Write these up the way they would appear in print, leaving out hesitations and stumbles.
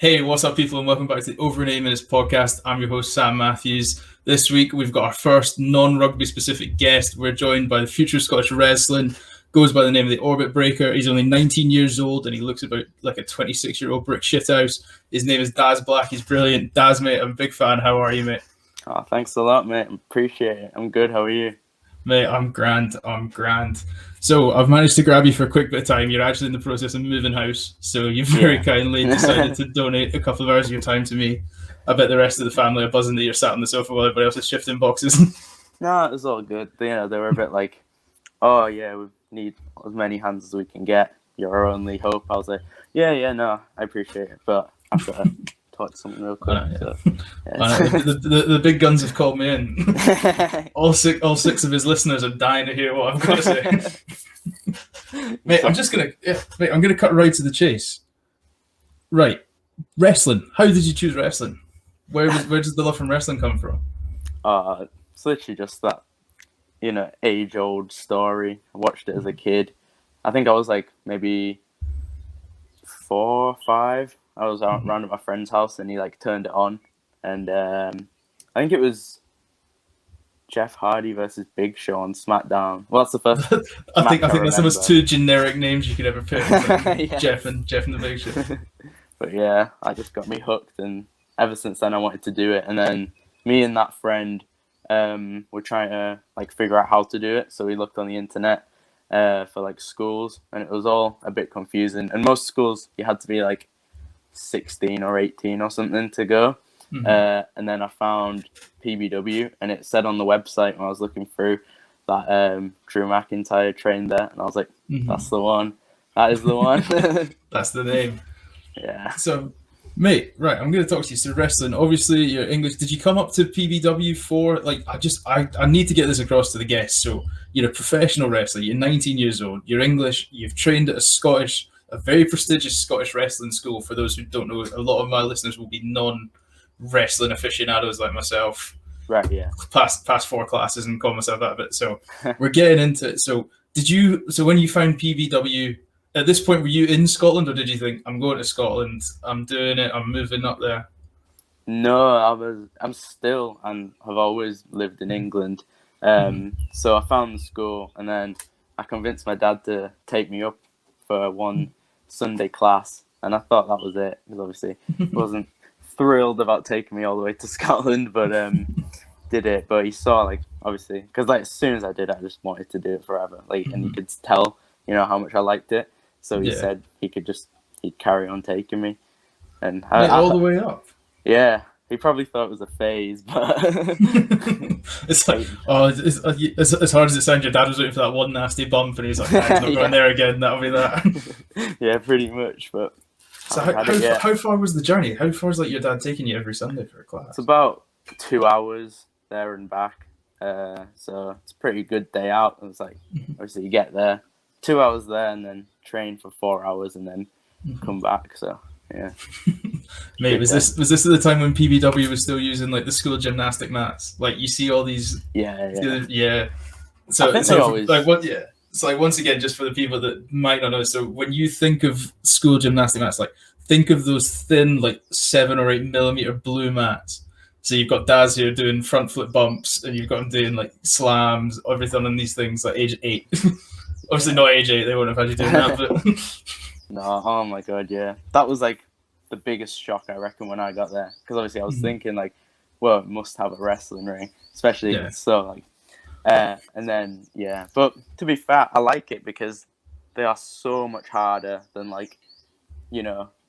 Hey, what's up, people, and welcome back to the Over in 8 Minutes podcast. I'm your host, Sam Matthews. This week, we've got our first non-rugby specific guest. We're joined by the future of Scottish wrestling, goes by the name of the Orbit Breaker. He's only 19 years old, and he looks about like a 26-year-old brick shithouse. His name is Daz Black. He's brilliant. Daz, mate, I'm a big fan. How are you, mate? Oh, thanks a lot, mate. Appreciate it. I'm good. How are you? Mate, I'm grand. So I've managed to grab you for a quick bit of time. You're actually in the process of moving house. So you very kindly decided to donate a couple of hours of your time to me. I bet the rest of the family are buzzing that you're sat on the sofa while everybody else is shifting boxes. No, it was all good. They were a bit like, oh, yeah, we need as many hands as we can get. You're our only hope. I was like, no, I appreciate it. But I've got to talk something real quick. The big guns have called me in. all six of his listeners are dying to hear what I've got to say. Mate, I'm gonna cut right to the chase. Right, wrestling. How did you choose wrestling? Where does the love from wrestling come from? It's literally just that, age-old story. I watched it as a kid. I think I was like maybe 4 or 5. I was around at my friend's house and he like turned it on, and I think it was Jeff Hardy versus Big Show on SmackDown. Well, that's the first. I think that's the most 2 generic names you could ever pick. Like Jeff and the Big Show. But yeah, I just got me hooked, and ever since then I wanted to do it. And then me and that friend were trying to like figure out how to do it, so we looked on the internet for like schools, and it was all a bit confusing. And most schools you had to be like 16 or 18 or something to go. And then I found PBW, and it said on the website when I was looking through that Drew McIntyre trained there, and I was like, that's the one. That is the one. That's the name. Yeah. So, mate, right, I'm going to talk to you. So, wrestling, obviously, you're English. Did you come up to PBW for, like, I need to get this across to the guests. So, you're a professional wrestler. You're 19 years old. You're English. You've trained at a very prestigious Scottish wrestling school. For those who don't know, a lot of my listeners will be non-wrestling aficionados like myself. Right, yeah. Past 4 classes and call myself that a bit. So, we're getting into it. So, when you found PBW, at this point, were you in Scotland, or did you think, I'm going to Scotland, I'm doing it, I'm moving up there? No, I'm still, and have always lived in England. So I found the school, and then I convinced my dad to take me up for one Sunday class, and I thought that was it, because obviously I wasn't thrilled about taking me all the way to Scotland, but did it. But he saw, like, obviously, because like as soon as I did, I just wanted to do it forever, like, and you could tell, how much I liked it. So he said he'd carry on taking me, and all the way up. Yeah, he probably thought it was a phase, but it's like, as hard as it sounds, your dad was waiting for that one nasty bump, and he's like, nah, he's not going there again. That'll be that. Yeah, pretty much. But so how far was the journey? How far is like your dad taking you every Sunday for a class? It's about 2 hours there and back. So it's a pretty good day out. It was like, obviously you get there, 2 hours there, and then train for 4 hours, and then come back. So yeah. Mate, was this at the time when PBW was still using like the school gymnastic mats? Like you see all these. Yeah. So it's like once again, just for the people that might not know. So when you think of school gymnastic mats, like think of those thin, like 7 or 8 millimeter blue mats. So you've got Daz here doing front flip bumps, and you've got him doing like slams, everything on these things like age 8. Obviously not age 8, they wouldn't have had you doing that, but no, oh my god, yeah. That was like the biggest shock, I reckon, when I got there. Because obviously I was thinking like, well, it must have a wrestling ring, especially if it's so like, and then, yeah. But to be fair, I like it because they are so much harder than like,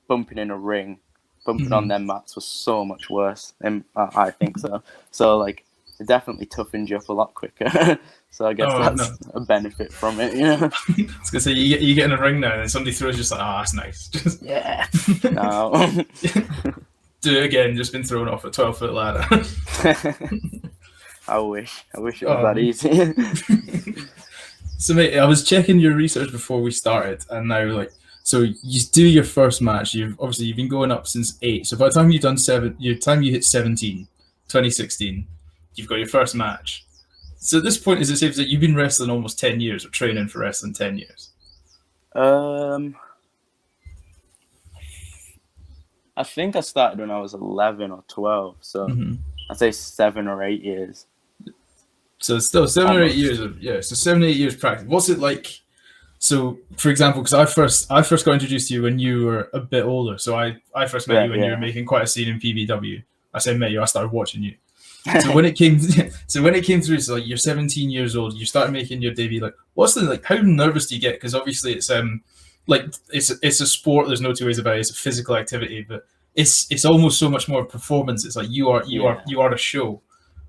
bumping in a ring. Bumping on them mats was so much worse, and I think so. So like, it definitely toughens you up a lot quicker. So I guess that's a benefit from it, I was gonna say you get in a ring now, and then somebody throws just like, that's nice. Yeah. No. Do it again. Just been thrown off a 12-foot ladder. I wish it was that easy. So mate, I was checking your research before we started, and now like, so you do your first match. You've been going up since 8. So by the time you've done 7, you hit 17, 2016, you've got your first match. So at this point, is it safe that you've been wrestling almost 10 years, or training for wrestling 10 years? I think I started when I was 11 or 12, so I'd say 7 or 8 years. So it's still 7 or 8 years of so 7 or 8 years practice. What's it like? So, for example, because I first got introduced to you when you were a bit older. So I first met you when you were making quite a scene in PBW. I say met you. I started watching you. So when it came through, so like you're 17 years old, you started making your debut. Like, what's the like? How nervous do you get? Because obviously it's like it's a sport. There's no two ways about it. It's a physical activity, but it's almost so much more performance. It's like you are a show.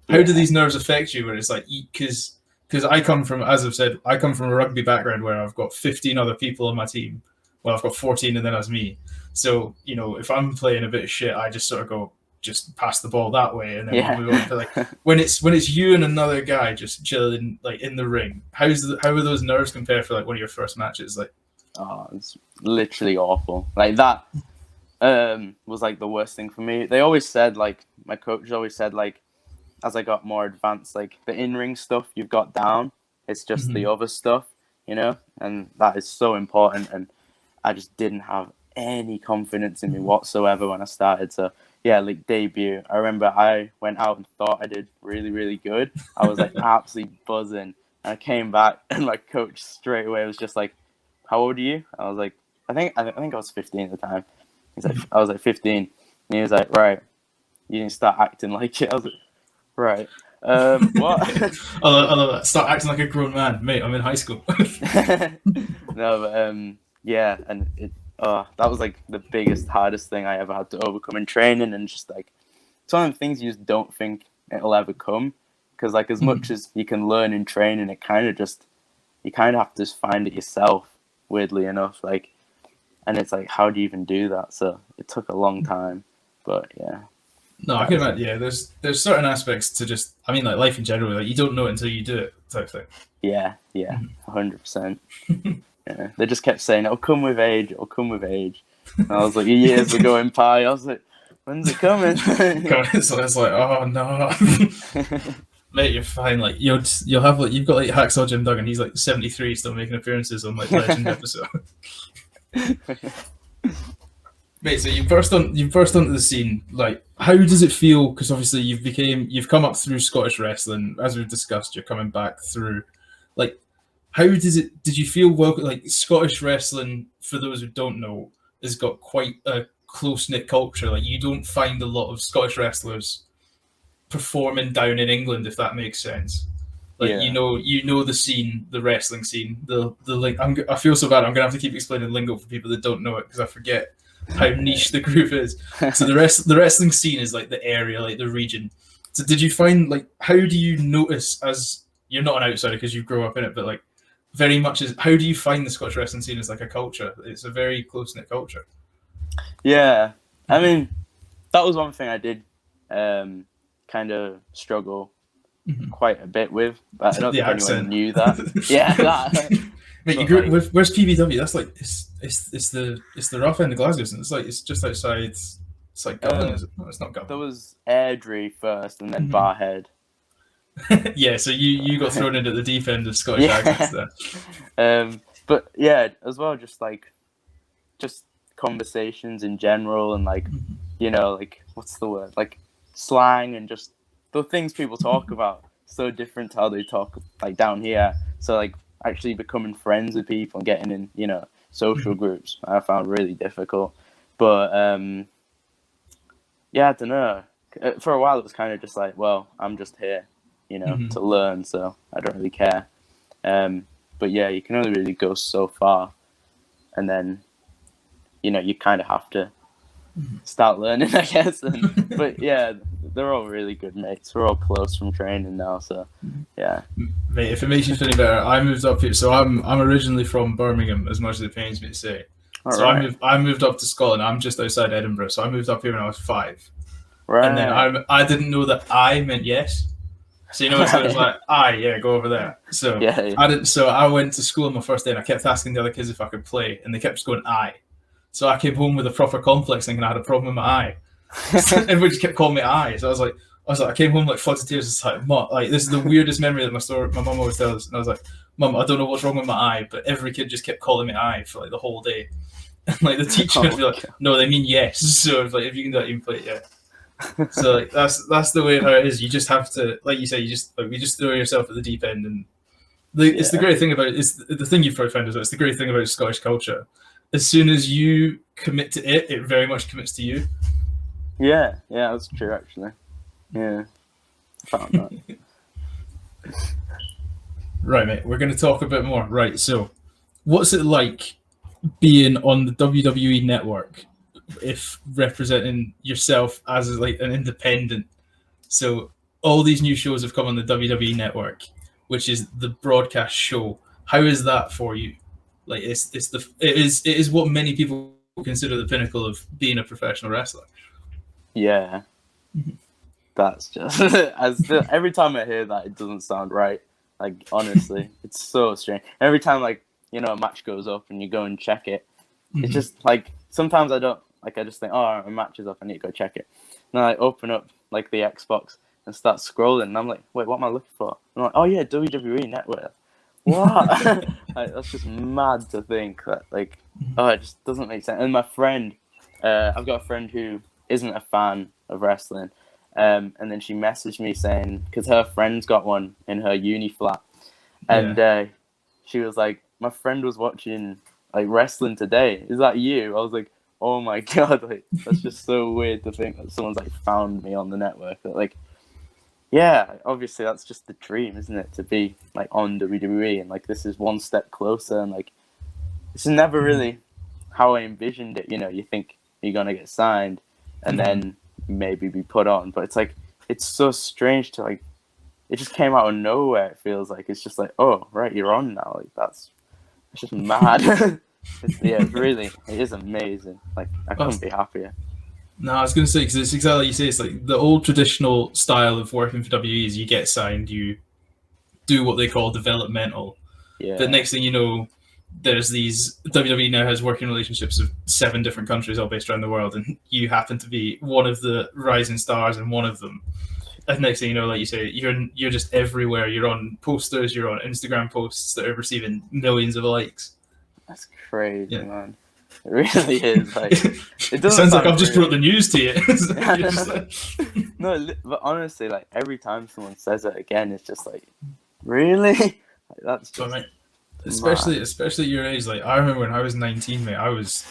How do these nerves affect you? Where it's like because I come from, as I've said, I come from a rugby background where I've got 15 other people on my team. Well, I've got 14, and then there's me. So if I'm playing a bit of shit, I just sort of go. Just pass the ball that way, and then we'll move on to like when it's you and another guy just chilling like in the ring. How are those nerves compared for like one of your first matches? Like, oh, it's literally awful. Like that was like the worst thing for me. They always said, like my coach always said, like as I got more advanced, like the in-ring stuff you've got down. It's just the other stuff, and that is so important. And I just didn't have any confidence in me whatsoever when I started. So. Yeah, like debut. I remember I went out and thought I did really, really good. I was like absolutely buzzing. And I came back and my coach straight away was just like, "How old are you?" I was like, I think I was 15 at the time. He's like, I was like 15. And he was like, "Right, you need to start acting like it." I was like, "Right, what?" I love that. Start acting like a grown man, mate. I'm in high school. No, but yeah, and that was like the biggest, hardest thing I ever had to overcome in training, and just like it's one of the things you just don't think it'll ever come, because like as much as you can learn in training, you kind of have to just find it yourself, weirdly enough, like, and it's like, how do you even do that? So it took a long time, but yeah. No, I can imagine. Yeah, there's certain aspects to just, I mean, like life in general, like you don't know it until you do it, type thing. Yeah, 100%. Yeah, they just kept saying, "It'll come with age, it'll come with age." And I was like, years were going by. I was like, when's it coming? So it's like, oh no. Mate, you're fine. Like you'll have like you've got like Hacksaw Jim Duggan. He's like 73, still making appearances on like Legend episode. Mate, so you burst onto the scene. Like, how does it feel? Because obviously you've come up through Scottish wrestling, as we've discussed. You're coming back through, like. How did you feel welcome? Like Scottish wrestling, for those who don't know, has got quite a close-knit culture. Like you don't find a lot of Scottish wrestlers performing down in England, if that makes sense. Like you know the scene, the wrestling scene. The like I feel so bad. I'm gonna have to keep explaining lingo for people that don't know it because I forget how niche the group is. So the wrestling scene is like the area, like the region. So did you find like how do you notice, as you're not an outsider because you grew up in it, but like very much is how do you find the Scottish wrestling scene as like a culture? It's a very close-knit culture. Yeah, I mean that was one thing I did kind of struggle quite a bit with, but I don't think anyone knew that. Yeah, that. Mate, you grew up, where's PBW? That's like it's the rough end of Glasgow. It's just outside. It's like Govan, is it? No, it's not Govan. There was Airdrie first, and then Barhead. Yeah, so you got thrown into the deep end of Scottish accents there. But yeah, as well, just conversations in general, and like like what's the word, like slang, and just the things people talk about, so different to how they talk like down here. So like actually becoming friends with people and getting in social groups, I found really difficult. But yeah, I don't know. For a while it was kind of just like, well, I'm just here to learn, so I don't really care. But yeah, you can only really go so far, and then you kind of have to start learning, I guess. But yeah, they're all really good mates. We're all close from training now, so yeah. Mate, if it makes you feel any better, I moved up here. So I'm originally from Birmingham, as much as it pains me to say. I moved up to Scotland. I'm just outside Edinburgh, so I moved up here when I was 5. Right. And then I didn't know that I meant yes. So it's like, yeah, go over there. So I didn't. So I went to school on my first day, and I kept asking the other kids if I could play, and they kept just going aye. So I came home with a proper complex, thinking I had a problem with my eye. Everybody just kept calling me eye. So I was like, I came home like floods of tears. It's like, Mom, like this is the weirdest memory that my mum always tells. And I was like, Mum, I don't know what's wrong with my eye, but every kid just kept calling me eye for like the whole day. And like the teacher would be like, no, they mean yes. So like, if you can do that, you can play it, yeah. So like that's the way how it is. You just have to, like you say, you just throw yourself at the deep end, and it's the great thing about it. It's the thing you've probably found as well. It's the great thing about Scottish culture. As soon as you commit to it, it very much commits to you. Yeah, that's true actually. Yeah, I found that. Right, mate. We're going to talk a bit more. Right, so what's it like being on the WWE network, if representing yourself as like an independent? So all these new shows have come on the WWE network, which is the broadcast show. How is that for you? Like it is what many people consider the pinnacle of being a professional wrestler. Yeah, that's just every time I hear that, it doesn't sound right. Like honestly, it's so strange. Every time like a match goes up and you go and check it, it's just like sometimes I don't like. I just think, oh, a match is up. I need to go check it. And I open up like the Xbox and start scrolling, and I'm like, wait, what am I looking for? And I'm like, oh yeah, WWE Network. What? Like, that's just mad to think that like, oh, it just doesn't make sense. And my friend, I've got a friend who isn't a fan of wrestling, and then she messaged me saying, because her friend's got one in her uni flat, and she was like, my friend was watching like wrestling today. Is that you? I was like, oh my god, like that's just so weird to think that someone's like found me on the network. But, like, yeah, obviously that's just the dream, isn't it? To be like on WWE, and like this is one step closer, and like this is never really how I envisioned it. You think you're gonna get signed, and then maybe be put on, but it's like it's so strange to like it just came out of nowhere. It feels like it's just like, oh right, you're on now. Like it's just mad. It is amazing. Like I couldn't be happier. No, I was going to say, because it's exactly like you say. It's like the old traditional style of working for WWE is you get signed, you do what they call developmental. Yeah. The next thing you know, there's these WWE now has working relationships with 7 different countries all based around the world, and you happen to be one of the rising stars in one of them. And next thing you know, like you say, you're just everywhere. You're on posters, you're on Instagram posts that are receiving millions of likes. That's crazy, man. It really is. Like, it sounds like I've just brought the news to you. No, but honestly, like every time someone says it again, it's just like, really? Like, that's just especially your age. Like I remember when I was 19, mate. I was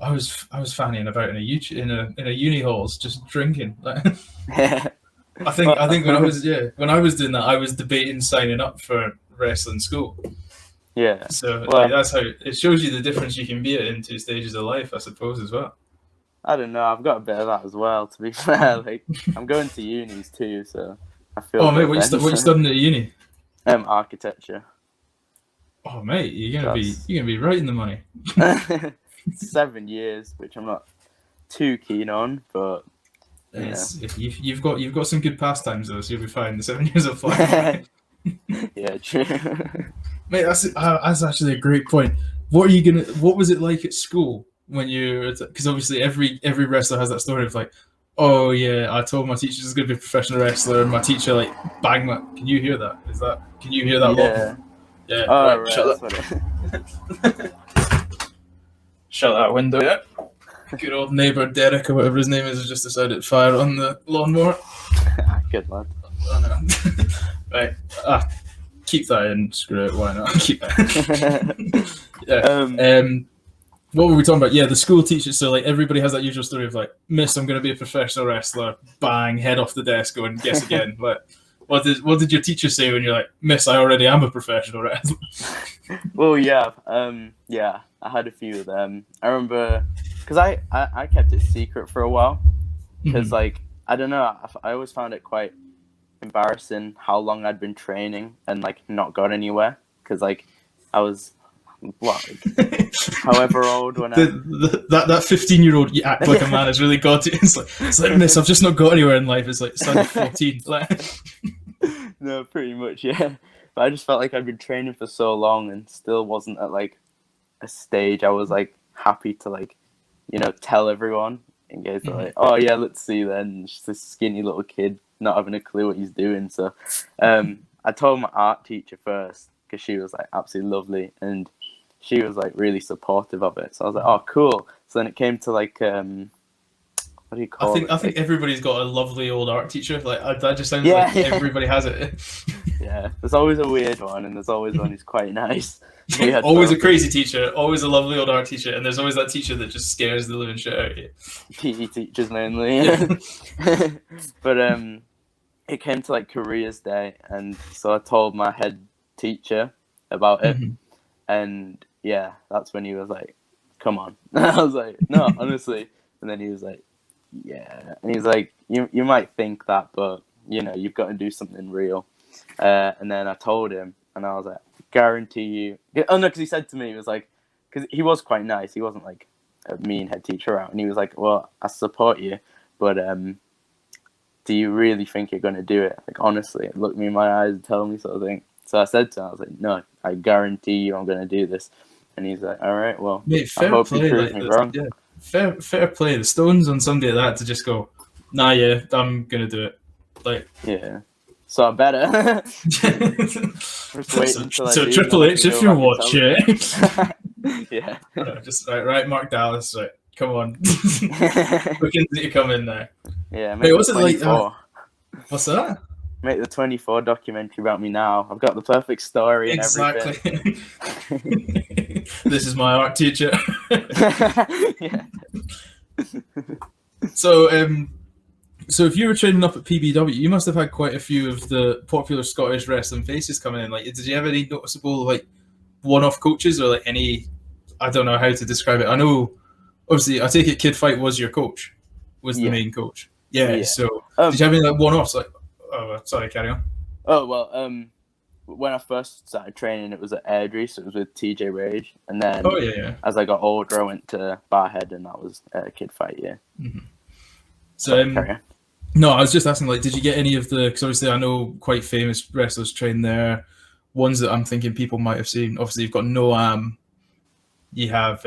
fannying about in a uni halls just drinking. Like, I think when I was doing that, I was debating signing up for wrestling school. Yeah. So that's how it shows you the difference you can be at in 2 stages of life, I suppose, as well. I don't know. I've got a bit of that as well. To be fair, like I'm going to unis too, so I feel. Oh mate, what you studying at uni? Architecture. Oh mate, you're gonna be right in the money. 7 years, which I'm not too keen on, but you've got some good pastimes though, so you'll be fine. The 7 years of flying. Yeah, true. Mate, that's actually a great point. What was it like at school when because obviously every wrestler has that story of like, oh yeah, I told my teacher I was going to be a professional wrestler, and my teacher like bang my. Can you hear that? Can you hear that? Yeah. Yeah. Oh, right, shut that. Shut that window. Yeah. Good old neighbour Derek or whatever his name is has just decided to fire on the lawnmower. Good lad. Oh, no. Right. Keep that in. Screw it. Why not? Keep it. Yeah. What were we talking about? Yeah, the school teachers. So like everybody has that usual story of like, Miss, I'm going to be a professional wrestler. Bang, head off the desk, go and guess again. But what did your teacher say when you're like, Miss, I already am a professional wrestler? Well, yeah. I had a few of them. I remember because I kept it secret for a while because like I don't know. I always found it quite embarrassing how long I'd been training and like not got anywhere because like I was however old when that 15-year-old you act like a man has really got it. It's like Miss, I've just not got anywhere in life. It's like son of 14. No, pretty much, yeah. But I just felt like I'd been training for so long and still wasn't at like a stage I was like happy to like tell everyone in case they're like, oh yeah, let's see then. It's just this skinny little kid not having a clue what he's doing. So I told my art teacher first because she was like absolutely lovely, and she was like really supportive of it. So I was like, oh, cool. So then it came to like, what do you call it? I think everybody's got a lovely old art teacher. Like that just sounds Yeah, like everybody has it. Yeah, there's always a weird one, and there's always one who's quite nice. Always a crazy teacher, always a lovely old art teacher, and there's always that teacher that just scares the living shit out of you. PE teachers mainly. But it came to like careers day, and so I told my head teacher about it, and yeah, that's when he was like, come on. I was like, no, honestly. And then he was like, yeah, and he's like, you might think that, but you know, you've got to do something real. And then I told him, and I was like, guarantee you. Oh no, because he said to me, he was like, because he was quite nice. He wasn't like a mean head teacher out, and he was like, well, I support you, but do you really think you're going to do it? Like, honestly, look me in my eyes and tell me sort of thing. So I said to him, I was like, no, I guarantee you I'm going to do this. And he's like, all right, well, mate, I hope you prove me wrong. Yeah, fair play. The stones on somebody like that to just go, nah, yeah, I'm going to do it. Like, yeah. So I better. So Triple H, if you're watching. Yeah. Just right, Mark Dallas, right, come on. We can see you come in there. Yeah, wait, what's it like? What's that? Make the 24 documentary about me now. I've got the perfect story and everything. This is my art teacher. Yeah. So if you were training up at PBW, you must have had quite a few of the popular Scottish wrestling faces coming in. Like, did you have any noticeable like one-off coaches or like any? I don't know how to describe it. I know, obviously, I take it Kid Fight was your coach, was the main coach. Yeah. So did you have any like one-offs? Like, oh, sorry, carry on. Oh well, when I first started training, it was at Airdrie, so it was with TJ Rage, and then as I got older, I went to Barhead, and that was Kid Fight. Yeah. Mm-hmm. So no, I was just asking, like, did you get any of the? Because obviously, I know quite famous wrestlers train there. Ones that I'm thinking people might have seen. Obviously, you've got Noam. You have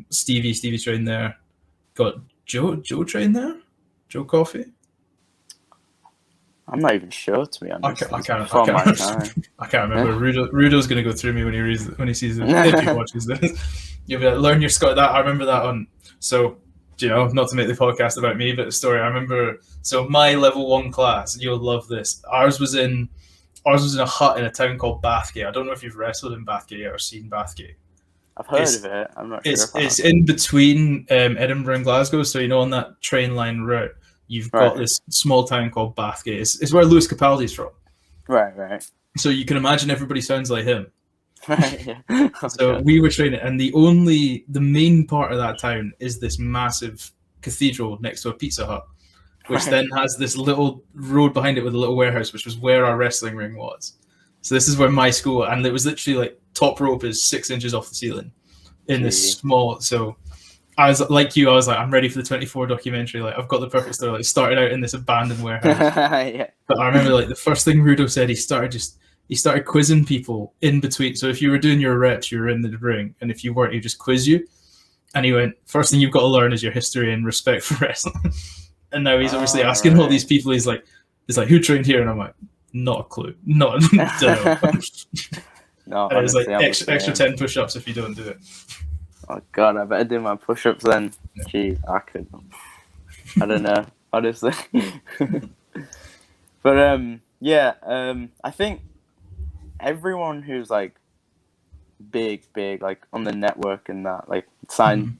Stevie trained there. Got Joe trained there. Joe Coffey. I'm not even sure, to be honest. I can't remember. Rudo's gonna go through me when he sees it. If he watches this, you'll be like, learn your Scott. That I remember that on. So, you know, not to make the podcast about me, but the story. I remember. So my level 1 class, you'll love this. Ours was in a hut in a town called Bathgate. I don't know if you've wrestled in Bathgate or seen Bathgate. I've heard of it. I'm not sure. It's in between Edinburgh and Glasgow. So you know, on that train line route, you've got this small town called Bathgate. It's where Lewis Capaldi's from. Right. So you can imagine everybody sounds like him. Right. Yeah. So we were training, and the main part of that town is this massive cathedral next to a Pizza Hut, which then has this little road behind it with a little warehouse, which was where our wrestling ring was. So this is where my school, and it was literally like top rope is 6 inches off the ceiling in this small. So I was like you, I was like, I'm ready for the 24 documentary. Like, I've got the perfect story. Like, started out in this abandoned warehouse. Yeah. But I remember like the first thing Rudo said, he started quizzing people in between. So if you were doing your reps, you were in the ring, and if you weren't, he'd just quiz you. And he went, first thing you've got to learn is your history and respect for wrestling. And now he's obviously asking all these people. He's like, who trained here? And I'm like, not a clue. Not don't know. No, and it was like extra 10 push-ups if you don't do it. Oh God, I better do my push-ups then. Gee, I don't know, honestly. But I think everyone who's like big, like on the network and that, like signed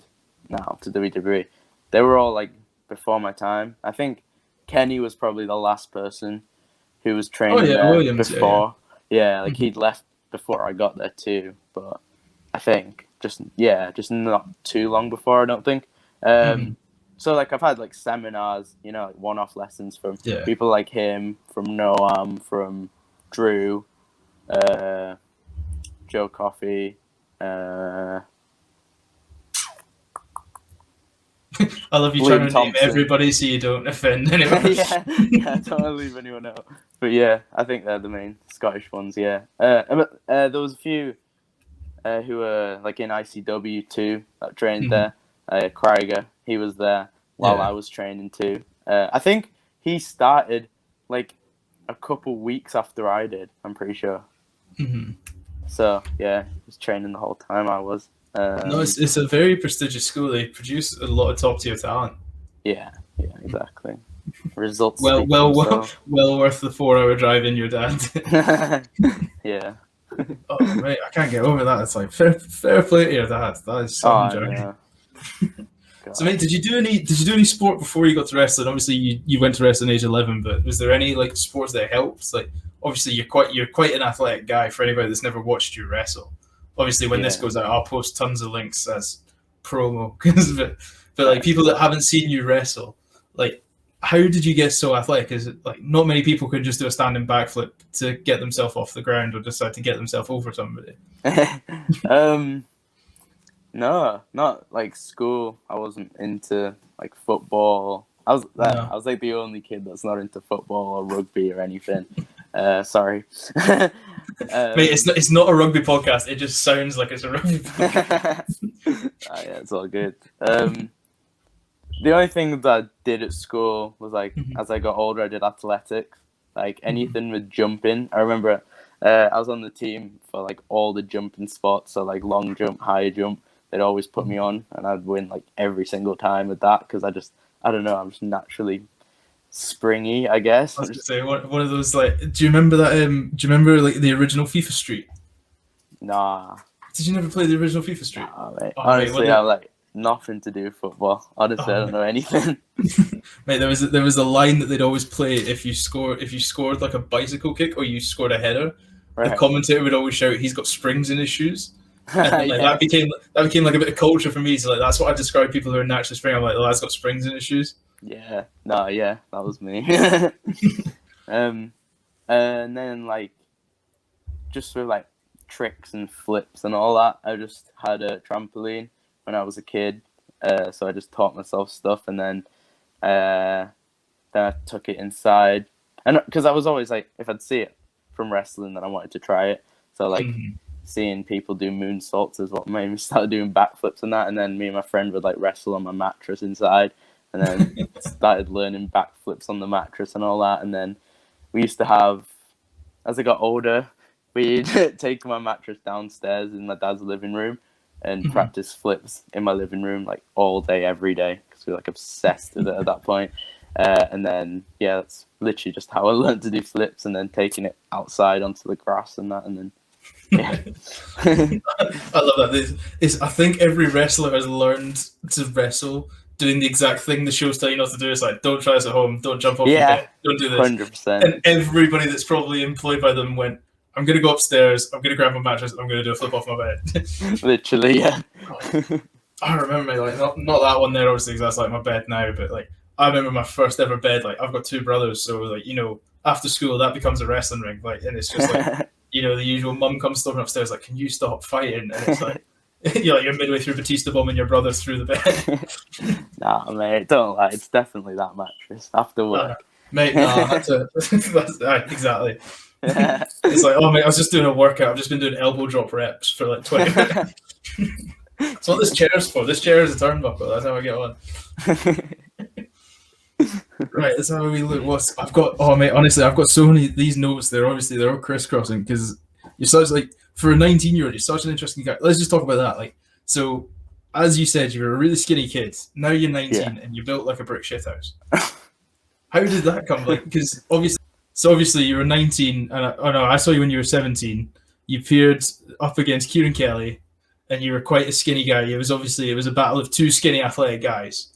now to WWE, they were all like before my time. I think Kenny was probably the last person who was training there Williams, before. Yeah, like he'd left before I got there too. But I think just not too long before, I don't think. So like I've had like seminars, you know, like one-off lessons from people like him, from Noam, from Drew, Joe Coffey. I love you trying to name everybody so you don't offend anyone. yeah, I don't want to leave anyone out. But yeah, I think they're the main Scottish ones, yeah. But there was a few who were like in ICW too, that trained there. Krieger, he was there while I was training too. I think he started like a couple weeks after I did, I'm pretty sure. So yeah, I was training the whole time I was. No, it's a very prestigious school. They produce a lot of top tier talent. Yeah, exactly. Results. Well worth the 4-hour drive in your dad. Yeah. Oh mate, I can't get over that. It's like fair play to your dad. That is some journey. No. So mate, did you do any sport before you got to wrestling? Obviously you went to wrestling age 11, but was there any like sports that helped? Like obviously you're quite an athletic guy for anybody that's never watched you wrestle. Obviously when this goes out, I'll post tons of links as promo but like people that haven't seen you wrestle, like how did you get so athletic? Is it like not many people can just do a standing backflip to get themselves off the ground or decide to get themselves over somebody? No, not like school. I wasn't into like football. I was like the only kid that's not into football or rugby or anything. Sorry. Mate, it's not a rugby podcast. It just sounds like it's a rugby podcast. Yeah, it's all good. The only thing that I did at school was like, as I got older, I did athletics, like anything with jumping. I remember I was on the team for like all the jumping spots, so like long jump, high jump. They'd always put me on, and I'd win like every single time with that because I don't know, I'm just naturally springy, I guess. I was gonna say one of those like. Do you remember that? Do you remember like the original FIFA Street? Nah. Did you never play the original FIFA Street? Nah, mate. Honestly, I like nothing to do with football. Honestly, I don't know anything. Mate, there was a line that they'd always play if you scored like a bicycle kick or you scored a header. Right. The commentator would always shout, "He's got springs in his shoes." And like, that became like a bit of culture for me. So like that's what I describe people who are naturally spring. I'm like, "Oh, that's got springs in his shoes." Yeah, that was me. And then like just with like tricks and flips and all that, I just had a trampoline when I was a kid, so I just taught myself stuff, and then I took it inside, and because I was always like, if I'd see it from wrestling, then I wanted to try it. So like seeing people do moonsaults is what made me start doing backflips and that, and then me and my friend would like wrestle on my mattress inside, and then started learning backflips on the mattress and all that. And then we used to have, as I got older, we'd take my mattress downstairs in my dad's living room and practice flips in my living room like all day, every day, because we were like obsessed with it at that point. And then, yeah, that's literally just how I learned to do flips, and then taking it outside onto the grass and that, and then, yeah. I love that. I think every wrestler has learned to wrestle doing the exact thing the show's telling you not to do. It's like, don't try this at home, don't jump off your bed, don't do this. 100%. And everybody that's probably employed by them went, I'm going to go upstairs, I'm going to grab my mattress, I'm going to do a flip off my bed. Literally, yeah. I remember, like, not that one there, obviously, because that's like my bed now, but like, I remember my first ever bed. Like, I've got two brothers, so like, you know, after school that becomes a wrestling ring, like, and it's just like, you know, the usual mum comes storming upstairs like, can you stop fighting? And it's like, you're midway through Batista bombing your brother through the bed. Nah, mate, don't lie. It's definitely that mattress after work. Mate, no, exactly. It's like, oh mate, I was just doing a workout. I've just been doing elbow drop reps for like 20 minutes. That's what this chair's for. This chair is a turnbuckle. That's how I get on. Right, that's how we look. I've got? Oh mate, honestly, I've got so many these notes. They're all crisscrossing because you're such like, for a 19-year-old, you're such an interesting guy. Let's just talk about that. Like, so as you said, you were a really skinny kid. Now you're 19 and you built like a brick shithouse. How did that come? Like, because obviously you were 19, and I saw you when you were 17. You appeared up against Kieran Kelly, and you were quite a skinny guy. It was a battle of two skinny athletic guys.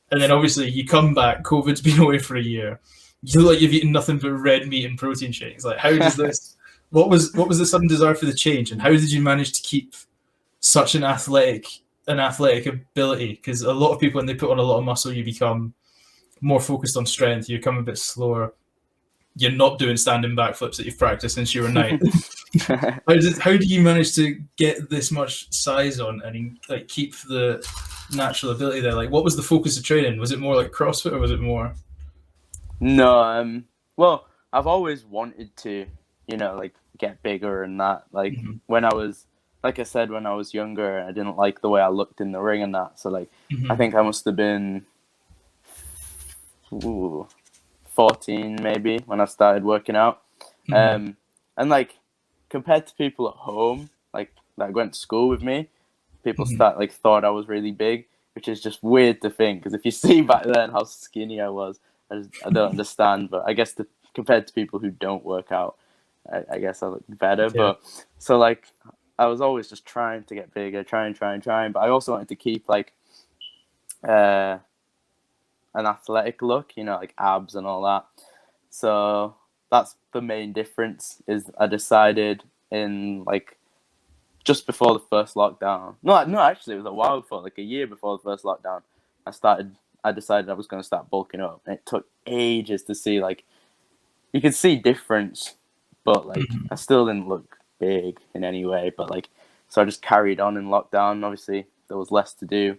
And then obviously you come back, COVID's been away for a year. You look like you've eaten nothing but red meat and protein shakes. Like, how does this? What was the sudden desire for the change, and how did you manage to keep such an athletic ability? Because a lot of people, when they put on a lot of muscle, you become more focused on strength. You become a bit slower. You're not doing standing backflips that you've practiced since you were 9. How do you manage to get this much size on and like keep the natural ability there? Like, what was the focus of training? Was it more like CrossFit, or was it more? No, well, I've always wanted to, you know, like get bigger and that. Like when I was, like I said, when I was younger, I didn't like the way I looked in the ring and that. So like, I think I must have been 14 maybe when I started working out. And like, compared to people at home, like that went to school with me, people thought I was really big, which is just weird to think, because if you see back then how skinny I was, I don't understand. But I guess compared to people who don't work out, I guess I look better. Yeah. But so like I was always just trying to get bigger, trying. But I also wanted to keep like an athletic look, like abs and all that. So that's the main difference. Is I decided in like just before the first lockdown. No, actually, it was a while before, like a year before the first lockdown. I decided I was going to start bulking up, and it took ages to see, like, you could see difference, but like I still didn't look big in any way. But like, so I just carried on in lockdown. Obviously, there was less to do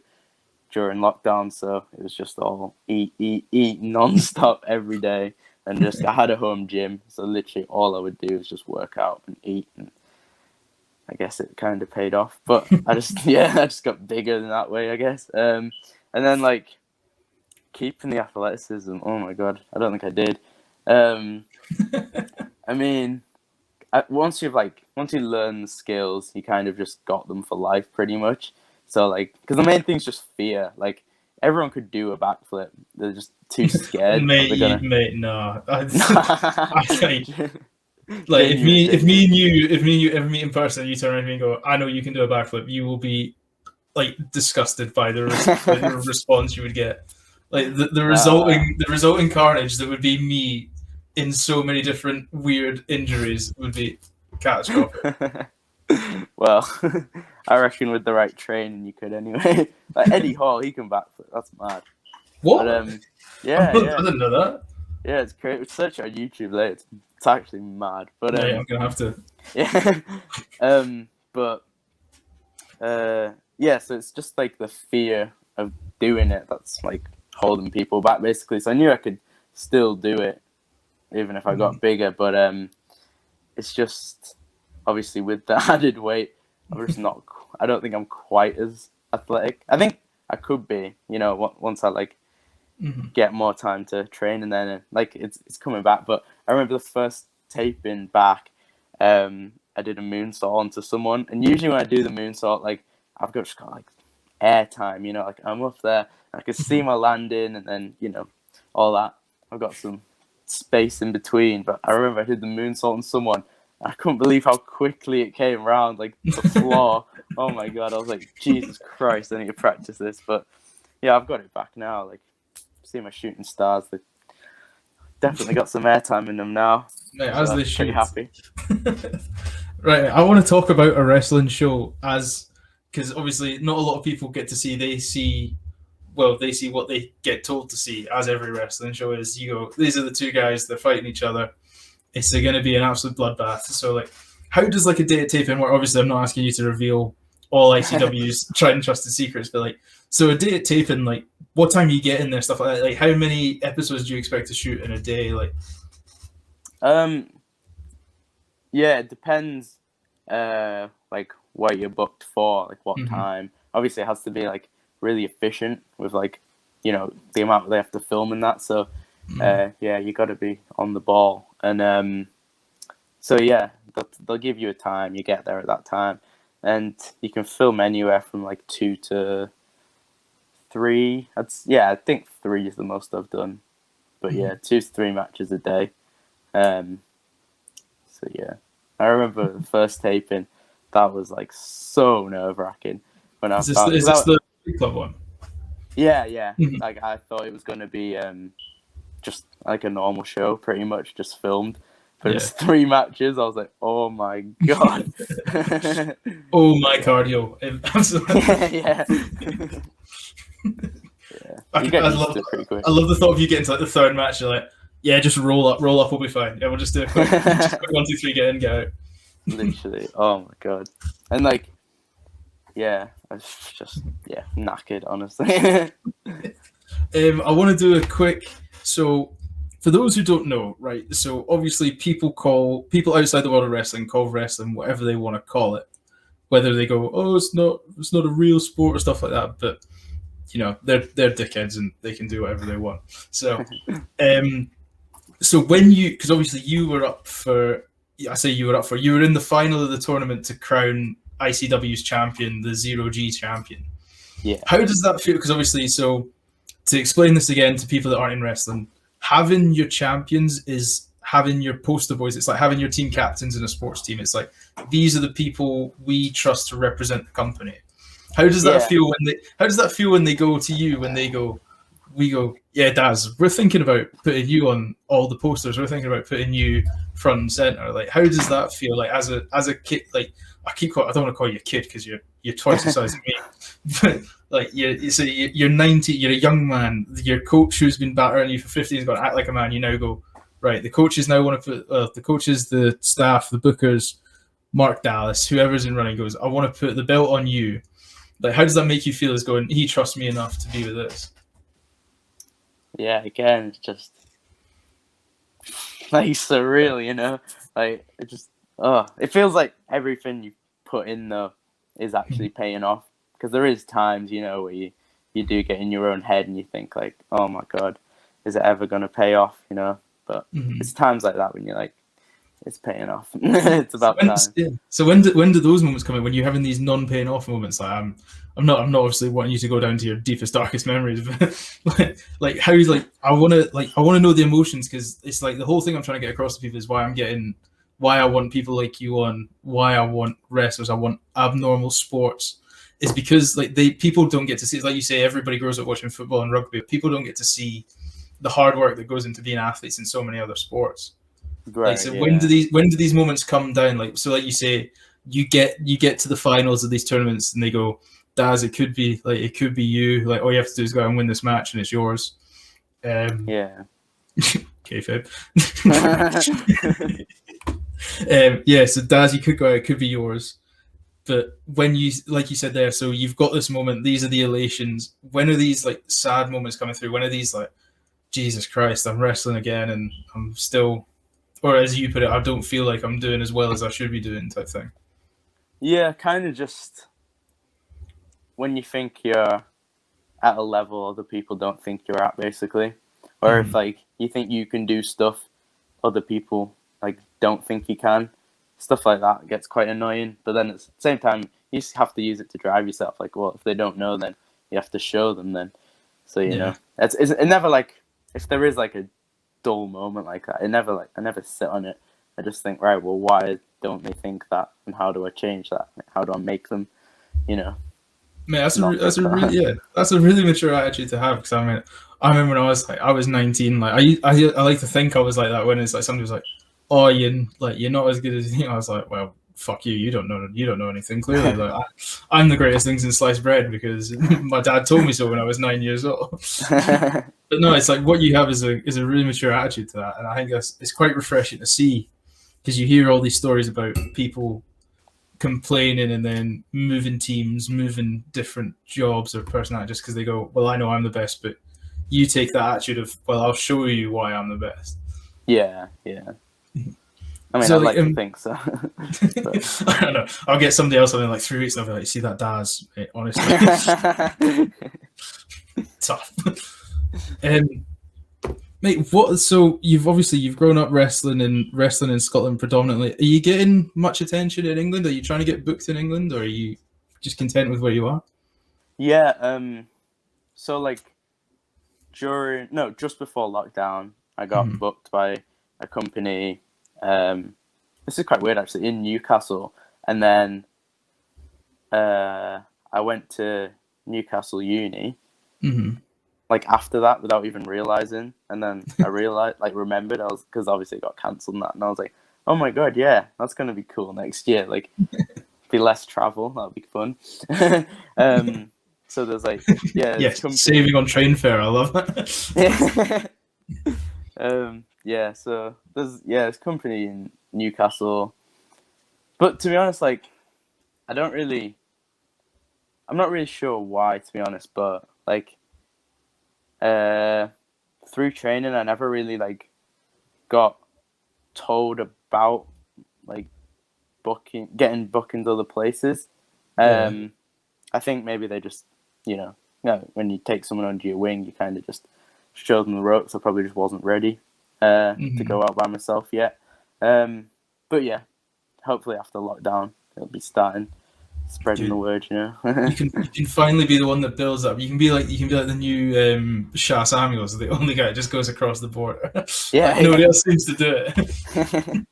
during lockdown, so it was just all eat non-stop every day, and just I had a home gym, so literally all I would do was just work out and eat, and I guess it kind of paid off. But I just got bigger in that way, I guess. And then like keeping the athleticism, oh my god, I don't think I did. I mean, once you learn the skills, you kind of just got them for life, pretty much. So like, because the main thing's just fear. Like everyone could do a backflip, they're just too scared. Mate, no. I can't. Like if me and you ever meet in person, you turn around to me and go, "I know you can do a backflip," you will be like disgusted by the response you would get. Like the resulting carnage that would be me in so many different weird injuries would be catastrophic. Well, I reckon with the right training you could anyway. Like Eddie Hall, he can backflip. That's mad. What? But, yeah. I didn't know that. Yeah, it's great. Search on YouTube later. It's actually mad. But I'm gonna have to. Yeah. Yeah. So it's just like the fear of doing it that's like holding people back, basically. So I knew I could still do it, even if I got bigger. But it's just obviously with the added weight, I'm just not. I don't think I'm quite as athletic. I think I could be. Once I like. Get more time to train, and then like it's coming back. But I remember the first taping back, I did a moonsault onto someone, and usually when I do the moonsault, like I've just got like air time, like I'm up there, I can see my landing, and then all that. I've got some space in between. But I remember I did the moonsault on someone, and I couldn't believe how quickly it came around, like the floor. Oh my god! I was like, Jesus Christ! I need to practice this. But yeah, I've got it back now. Like. See my shooting stars. They definitely got some airtime in them now. Mate, as they should. Pretty happy. Right, I want to talk about a wrestling show because obviously not a lot of people get to see. They see what they get told to see, as every wrestling show is. You go, these are the two guys, they're fighting each other. It's going to be an absolute bloodbath. So like, how does like a day of taping work? Obviously, I'm not asking you to reveal all ICW's tried and trusted secrets, but like, so a day of taping, like, what time you get in there, stuff like that. Like, how many episodes do you expect to shoot in a day? Like, yeah, it depends. Like what you're booked for, like what time. Obviously, it has to be like really efficient with like, the amount they have to film and that. So, yeah, you got to be on the ball. And so yeah, they'll give you a time. You get there at that time, and you can film anywhere from like 2 to 3. I think 3 is the most I've done, but yeah, 2 to 3 matches a day. So yeah, I remember the first taping, that was like so nerve-wracking when I found. Is this the club one? Yeah. Like I thought it was gonna be just like a normal show, pretty much just filmed. But it's 3 matches. I was like, oh my god. Oh my cardio. Absolutely. Yeah. I love the thought of you getting to like the 3rd match. You're like, yeah, just roll up, we'll be fine. Yeah, we'll just do a quick 1, 2, 3, get in, get out. Literally, oh my god. And like, yeah, I was just knackered, honestly. I want to do a quick. So, for those who don't know, right? So obviously, people outside the world of wrestling call wrestling whatever they want to call it. Whether they go, oh, it's not a real sport or stuff like that, but they're dickheads and they can do whatever they want. So, so when because obviously you were up for I say you were up for. You were in the final of the tournament to crown ICW's champion, the 0G champion. Yeah. How does that feel? Because obviously, so to explain this again to people that aren't in wrestling, having your champions is having your poster boys. It's like having your team captains in a sports team. It's like, these are the people we trust to represent the company. How does that feel when they go to you, when they go, we go, yeah, Daz, we're thinking about putting you on all the posters. We're thinking about putting you front and center. Like, how does that feel? Like, as a kid, like, I don't want to call you a kid because you're twice the size of me. But like, you're 90, you're a young man. Your coach who's been battering you for 15 is going to act like a man. You now go, right, the coaches now want to put the coaches, the staff, the bookers, Mark Dallas, whoever's in running goes, I want to put the belt on you. Like, how does that make you feel as going, he trusts me enough to be with this? Yeah, again, it's just like surreal, you know? Like, it just, it feels like everything you put in though is actually paying off. Because there is times, you know, where you do get in your own head and you think like, oh my God, is it ever going to pay off, you know? But it's times like that when you're like, it's paying off. It's about time. Yeah. So when do those moments come in? When you're having these non-paying off moments? Like, I'm not obviously wanting you to go down to your deepest, darkest memories, but like how you like I want to know the emotions, because it's like the whole thing I'm trying to get across to people is why I want people like you on, why I want wrestlers, I want abnormal sports, is because like people don't get to see. It's like you say, everybody grows up watching football and rugby. People don't get to see the hard work that goes into being athletes in so many other sports. Right, like, so yeah. When do these moments come down? Like, so like you say, you get to the finals of these tournaments and they go, Daz, it could be you. Like, all you have to do is go out and win this match and it's yours. Yeah. Kayfabe. Yeah, so Daz, you could go out, it could be yours. But when you, like you said there, so you've got this moment, these are the elations. When are these like sad moments coming through? When are these like, Jesus Christ, I'm wrestling again and I'm still, or as you put it, I don't feel like I'm doing as well as I should be doing, type thing? Yeah, kind of just when you think you're at a level other people don't think you're at, basically. Or if like you think you can do stuff other people like don't think you can. Stuff like that gets quite annoying. But then at the same time, you just have to use it to drive yourself. Like, well, if they don't know, then you have to show them then. So, you know, it never like, if there is like a dull moment like that, I never sit on it. I just think, right, well, why don't they think that, and how do I change that? Like, how do I make them, you know? Man, that's a really mature attitude to have. Because I mean, I remember when I was 19. Like I like to think I was like that when it's like somebody was like, oh, you're not as good as you. I was like, well, fuck you. You don't know anything. Clearly, like I'm the greatest things in sliced bread because my dad told me so when I was 9 years old. But no, it's like what you have is a really mature attitude to that, and I think it's quite refreshing to see, because you hear all these stories about people complaining and then moving teams, moving different jobs or personality just because they go, well, I know I'm the best, but you take that attitude of, well, I'll show you why I'm the best. Yeah. I mean, so, I'd like to think so. I don't know. I'll get somebody else on in like 3 weeks and I'll be like, see that Daz, mate, honestly. Tough. Mate, so you've grown up wrestling in Scotland predominantly. Are you getting much attention in England? Are you trying to get booked in England, or are you just content with where you are? Yeah, so like just before lockdown, I got booked by a company. This is quite weird actually, in Newcastle, and then I went to Newcastle Uni. Like after that, without even realizing, and then I remembered because obviously it got cancelled and that, and I was like, oh my God, yeah, that's gonna be cool next year. Like, be less travel, that'll be fun. So there's like, saving on train fare. I love that. So there's this company in Newcastle, but to be honest, like, I'm not really sure why, to be honest, but like, through training, I never really like got told about like getting bookings other places. I think maybe they just, when you take someone under your wing, you kind of just show them the ropes. I probably just wasn't ready to go out by myself yet. But yeah, hopefully after lockdown, it'll be spreading the word, you know. you can finally be the one that builds up. You can be like the new Shah Samuels, the only guy that just goes across the border. Yeah, nobody else seems to do it.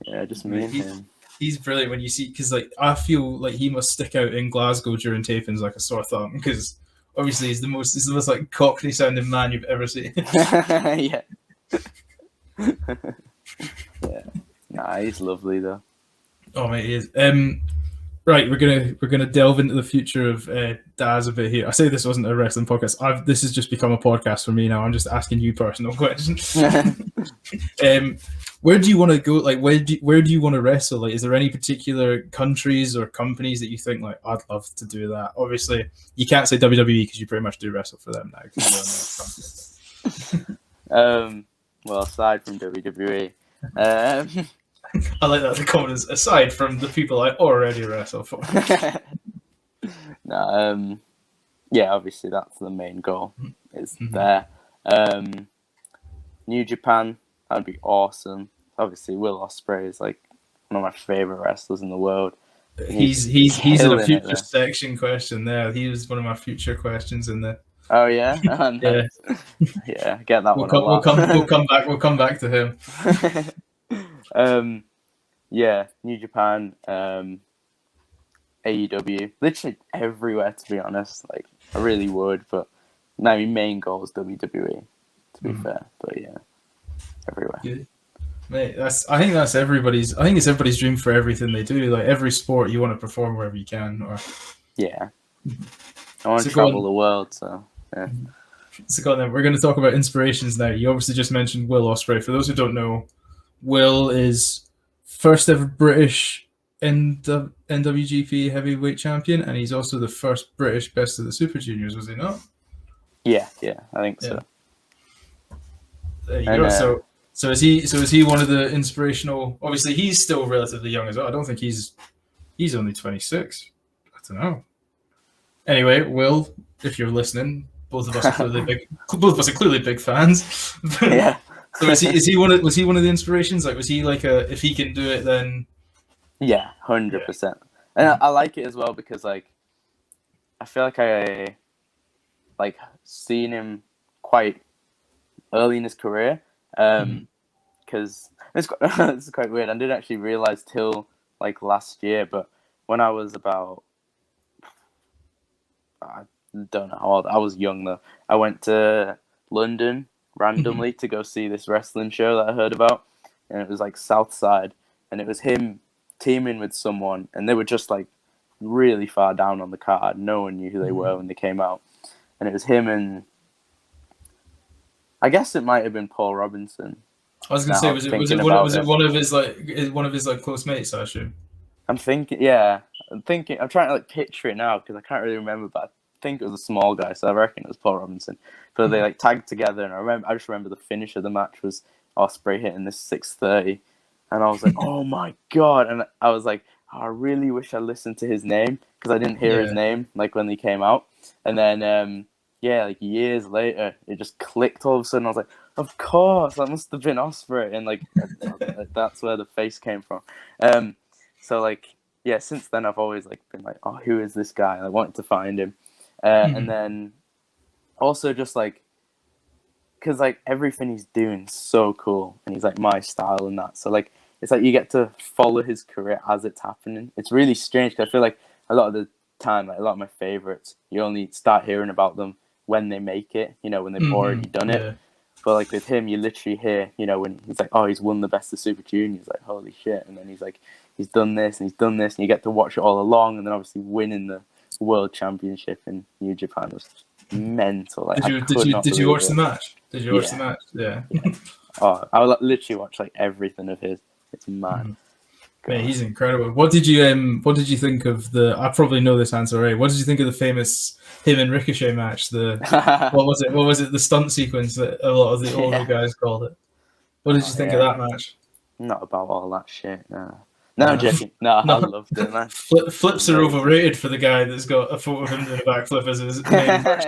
Yeah, just me and him. He's brilliant when you see, because like I feel like he must stick out in Glasgow during tapings like a sore thumb, because obviously he's the most like Cockney sounding man you've ever seen. Yeah. Yeah. Nah, he's lovely though. Oh mate, he is. Right, we're gonna delve into the future of Daz a bit here. I say this wasn't a wrestling podcast. This has just become a podcast for me now. I'm just asking you personal questions. Where do you want to go? Like, where do you want to wrestle? Like, is there any particular countries or companies that you think like I'd love to do that? Obviously, you can't say WWE because you pretty much do wrestle for them now. Well, aside from WWE, I like that the comments. Aside from the people I already wrestle for. No, yeah, obviously that's the main goal. Is there. New Japan, that'd be awesome. Obviously, Will Ospreay is like one of my favorite wrestlers in the world. He's in a future section question there. He was one of my future questions in there. Oh yeah, yeah, yeah. Get that one. We'll come back to him. Yeah, New Japan, AEW, literally everywhere. To be honest, like I really would, but my main goal is WWE. To be fair, but yeah, everywhere. Yeah. Mate, I think it's everybody's dream for everything they do. Like every sport, you want to perform wherever you can. Or yeah, I want to travel the world. So yeah. So go on then. We're going to talk about inspirations now. You obviously just mentioned Will Ospreay. For those who don't know, Will is first ever British NWGP heavyweight champion, and he's also the first British best of the Super Juniors. Was he not? Yeah, I think so. There you go. So is he one of the inspirational? Obviously, he's still relatively young as well. I don't think he's only 26. I don't know. Anyway, Will, if you're listening, both of us are clearly big fans. Yeah. So was he one of the inspirations? Like, was he like if he can do it, then? Yeah, 100%. And I like it as well because like I feel like I like seen him quite early in his career. Because it's quite weird. I didn't actually realize till like last year, but when I was about, I don't know how old, I was young though. I went to London randomly to go see this wrestling show that I heard about, and it was like Southside, and it was him teaming with someone, and they were just like really far down on the card. No one knew who they were when they came out, and it was him and I guess it might have been Paul Robinson. I was gonna say, was it one of his like close mates? I assume. I'm thinking. I'm trying to like picture it now because I can't really remember, but I think it was a small guy, so I reckon it was Paul Robinson. But they like tagged together, and I just remember the finish of the match was Ospreay hitting this 630, and I was like, oh my god! And I was like, I really wish I listened to his name because I didn't hear his name like when he came out, and then. Yeah, like years later, it just clicked all of a sudden. I was like, of course, that must have been Ospreay. And like, that's where the face came from. So like, yeah, since then I've always like been like, oh, who is this guy? I wanted to find him. And then also just like, because like everything he's doing is so cool. And he's like my style and that. So like, it's like you get to follow his career as it's happening. It's really strange because I feel like a lot of the time, like a lot of my favorites, you only start hearing about them when they make it, you know, when they've already done it. Yeah. But like with him, you literally hear, you know, when he's like, oh, he's won the best of Super Juniors, like, holy shit. And then he's like, he's done this and he's done this, and you get to watch it all along. And then obviously winning the World Championship in New Japan was mental. Like, did you watch the match? Did you watch the match? Yeah. Oh, I would literally watch like everything of his. It's mad. Man, he's incredible. What did you think of the? I probably know this answer already. What did you think of the famous him and Ricochet match? The what was it? The stunt sequence that a lot of the older guys called it. What did you think of that match? Not about all that shit. No, I'm joking. No, I loved it, man. Flips are overrated for the guy that's got a photo of him doing a backflip as his main match.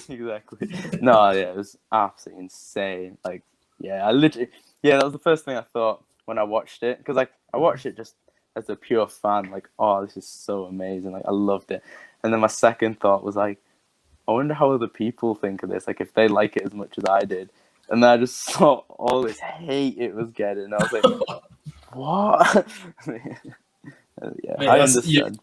Exactly. No, yeah, it was absolutely insane. Like, yeah, that was the first thing I thought when I watched it, because like I watched it just as a pure fan, like, oh, this is so amazing, like I loved it. And then my second thought was like, I wonder how other people think of this, like if they like it as much as I did. And then I just saw all this hate it was getting, and I was like, what? Yeah, mate, I understand.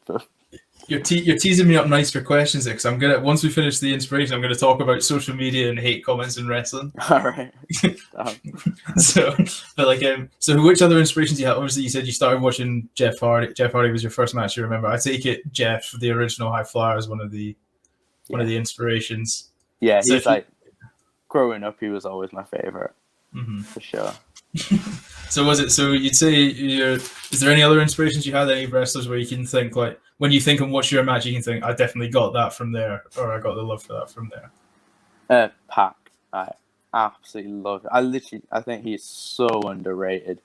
You're teasing me up nice for questions because I'm gonna, once we finish the inspiration, I'm gonna talk about social media and hate comments in wrestling. All right. So which other inspirations you had? Obviously, you said you started watching Jeff Hardy. Jeff Hardy was your first match, you remember? I take it Jeff, the original High Flyer, is one of the inspirations. Yeah, so he's like, growing up, he was always my favorite, for sure. So you'd say, is there any other inspirations you had, any wrestlers where you can think, like, when you think and watch your match, you can think, I definitely got that from there, or I got the love for that from there? Pac. I absolutely love it. I think he's so underrated.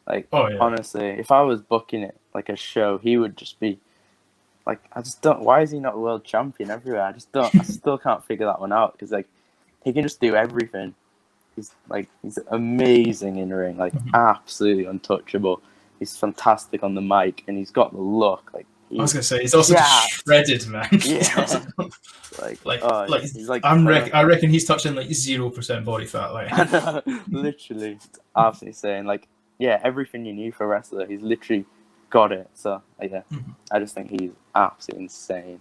Like, honestly, if I was booking it like a show, he would just be like, why is he not a world champion everywhere? I still can't figure that one out, because like, he can just do everything. He's amazing in the ring, like Mm-hmm. absolutely untouchable. He's fantastic on the mic, and he's got the look. Like, I was gonna say, he's also just shredded, man. Yeah. I reckon he's touching like 0% body fat. Like, I know, literally, it's absolutely insane. Like, yeah, everything you need for a wrestler, he's literally got it. So yeah, I just think he's absolutely insane.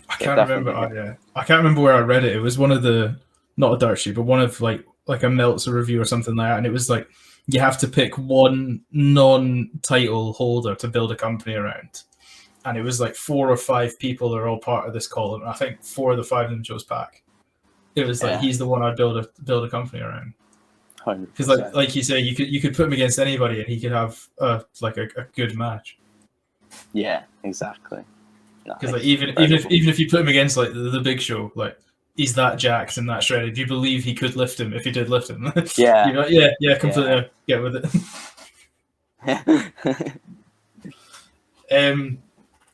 I can't remember where I read it. It was one of the, not a dirt sheet, but one of like a Meltzer review or something like that, and it was like, you have to pick one non-title holder to build a company around. And it was like 4 or 5 people are all part of this column. I think 4 of the 5 of them chose Pac. It was like, he's the one I'd build a company around. Because like you say, you could put him against anybody and he could have a good match. Yeah, exactly. Because like even if you put him against like the Big Show, like, he's that jacked and that shredded, do you believe he could lift him if he did lift him? Yeah. Completely get with it.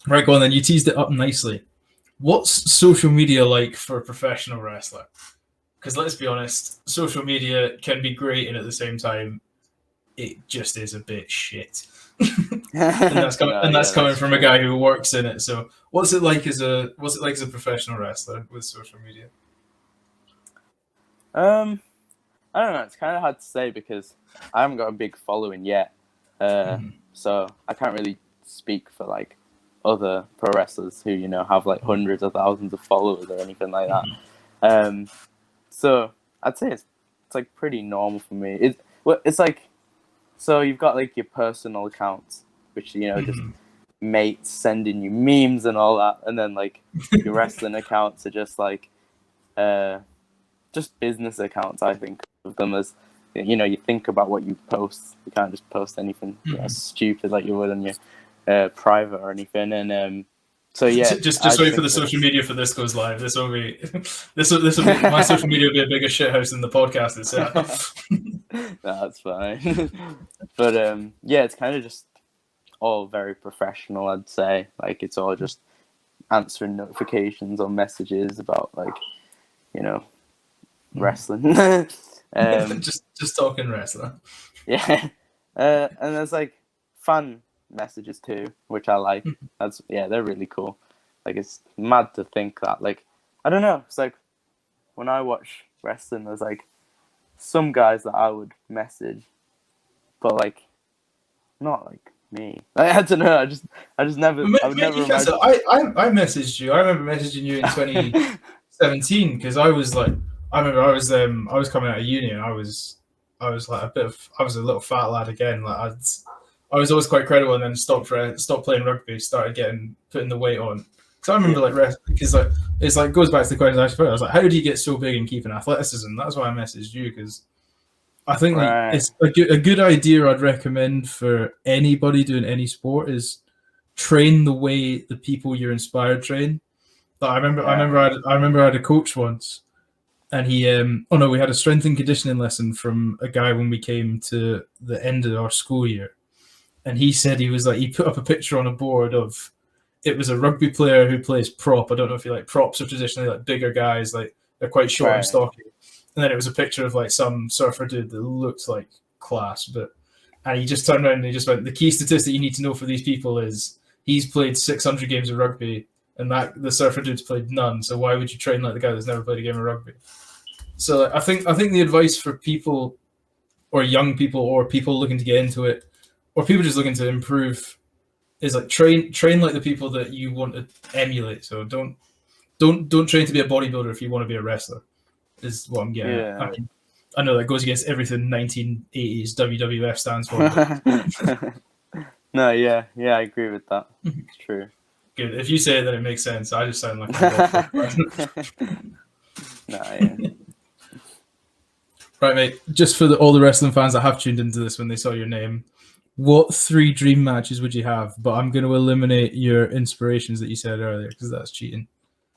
Right, go on then. You teased it up nicely. What's social media like for a professional wrestler? Because let's be honest, social media can be great, and at the same time, it just is a bit shit. and that's coming from a guy who works in it. So, what's it like as a professional wrestler with social media? I don't know. It's kind of hard to say because I haven't got a big following yet. So I can't really speak for like other pro wrestlers who, you know, have like hundreds of thousands of followers or anything like that. So I'd say it's like pretty normal for me. It's like, so you've got like your personal accounts, which, you know, just mates sending you memes and all that, and then like your wrestling accounts are just like just business accounts. I think of them as, you know, you think about what you post. You can't just post anything stupid like you would on your private or anything. And so yeah, just wait for the social media for this goes live. This will be my social media will be a bigger shithouse than the podcast itself. That's fine. But yeah, it's kind of just all very professional, I'd say. Like, it's all just answering notifications or messages about, like, you know, wrestling. just talking wrestling. Yeah. And there's like fan messages too, which I like. They're really cool. Like, it's mad to think that, like, I don't know, it's like when I watch wrestling, there's like some guys that I would message, but like not like me. I don't know. I just never. I would never imagine. I messaged you. I remember messaging you in 2017 because I was like, I was coming out of uni and I was like I was a little fat lad again. Like I was always quite credible, and then stopped playing rugby, started putting the weight on. So I remember because like it's like goes back to the question I was like, how did you get so big and keep an athleticism? That's why I messaged you, because I think it's a good idea I'd recommend for anybody doing any sport is train the way the people you're inspired train. Like I remember I had a coach once, and he we had a strength and conditioning lesson from a guy when we came to the end of our school year, and he said he put up a picture on a board of, it was a rugby player who plays prop. I don't know if you like props are traditionally like bigger guys, like they're quite short and stocky. And then it was a picture of like some surfer dude that looked like class, but And he just turned around and he just went, the key statistic you need to know for these people is he's played 600 games of rugby, and that the surfer dude's played none. So why would you train like the guy that's never played a game of rugby? So I think the advice for people, or young people, or people looking to get into it, or people just looking to improve, is like train like the people that you want to emulate. So don't train to be a bodybuilder if you want to be a wrestler, is what I'm getting at. I mean, I know that goes against everything 1980s WWF stands for. No, yeah, I agree with that. It's true. Good. If you say it, then it makes sense. I just sound like a No, yeah. Right, mate. Just for all the wrestling fans that have tuned into this when they saw your name, what 3 dream matches would you have? But I'm going to eliminate your inspirations that you said earlier because that's cheating.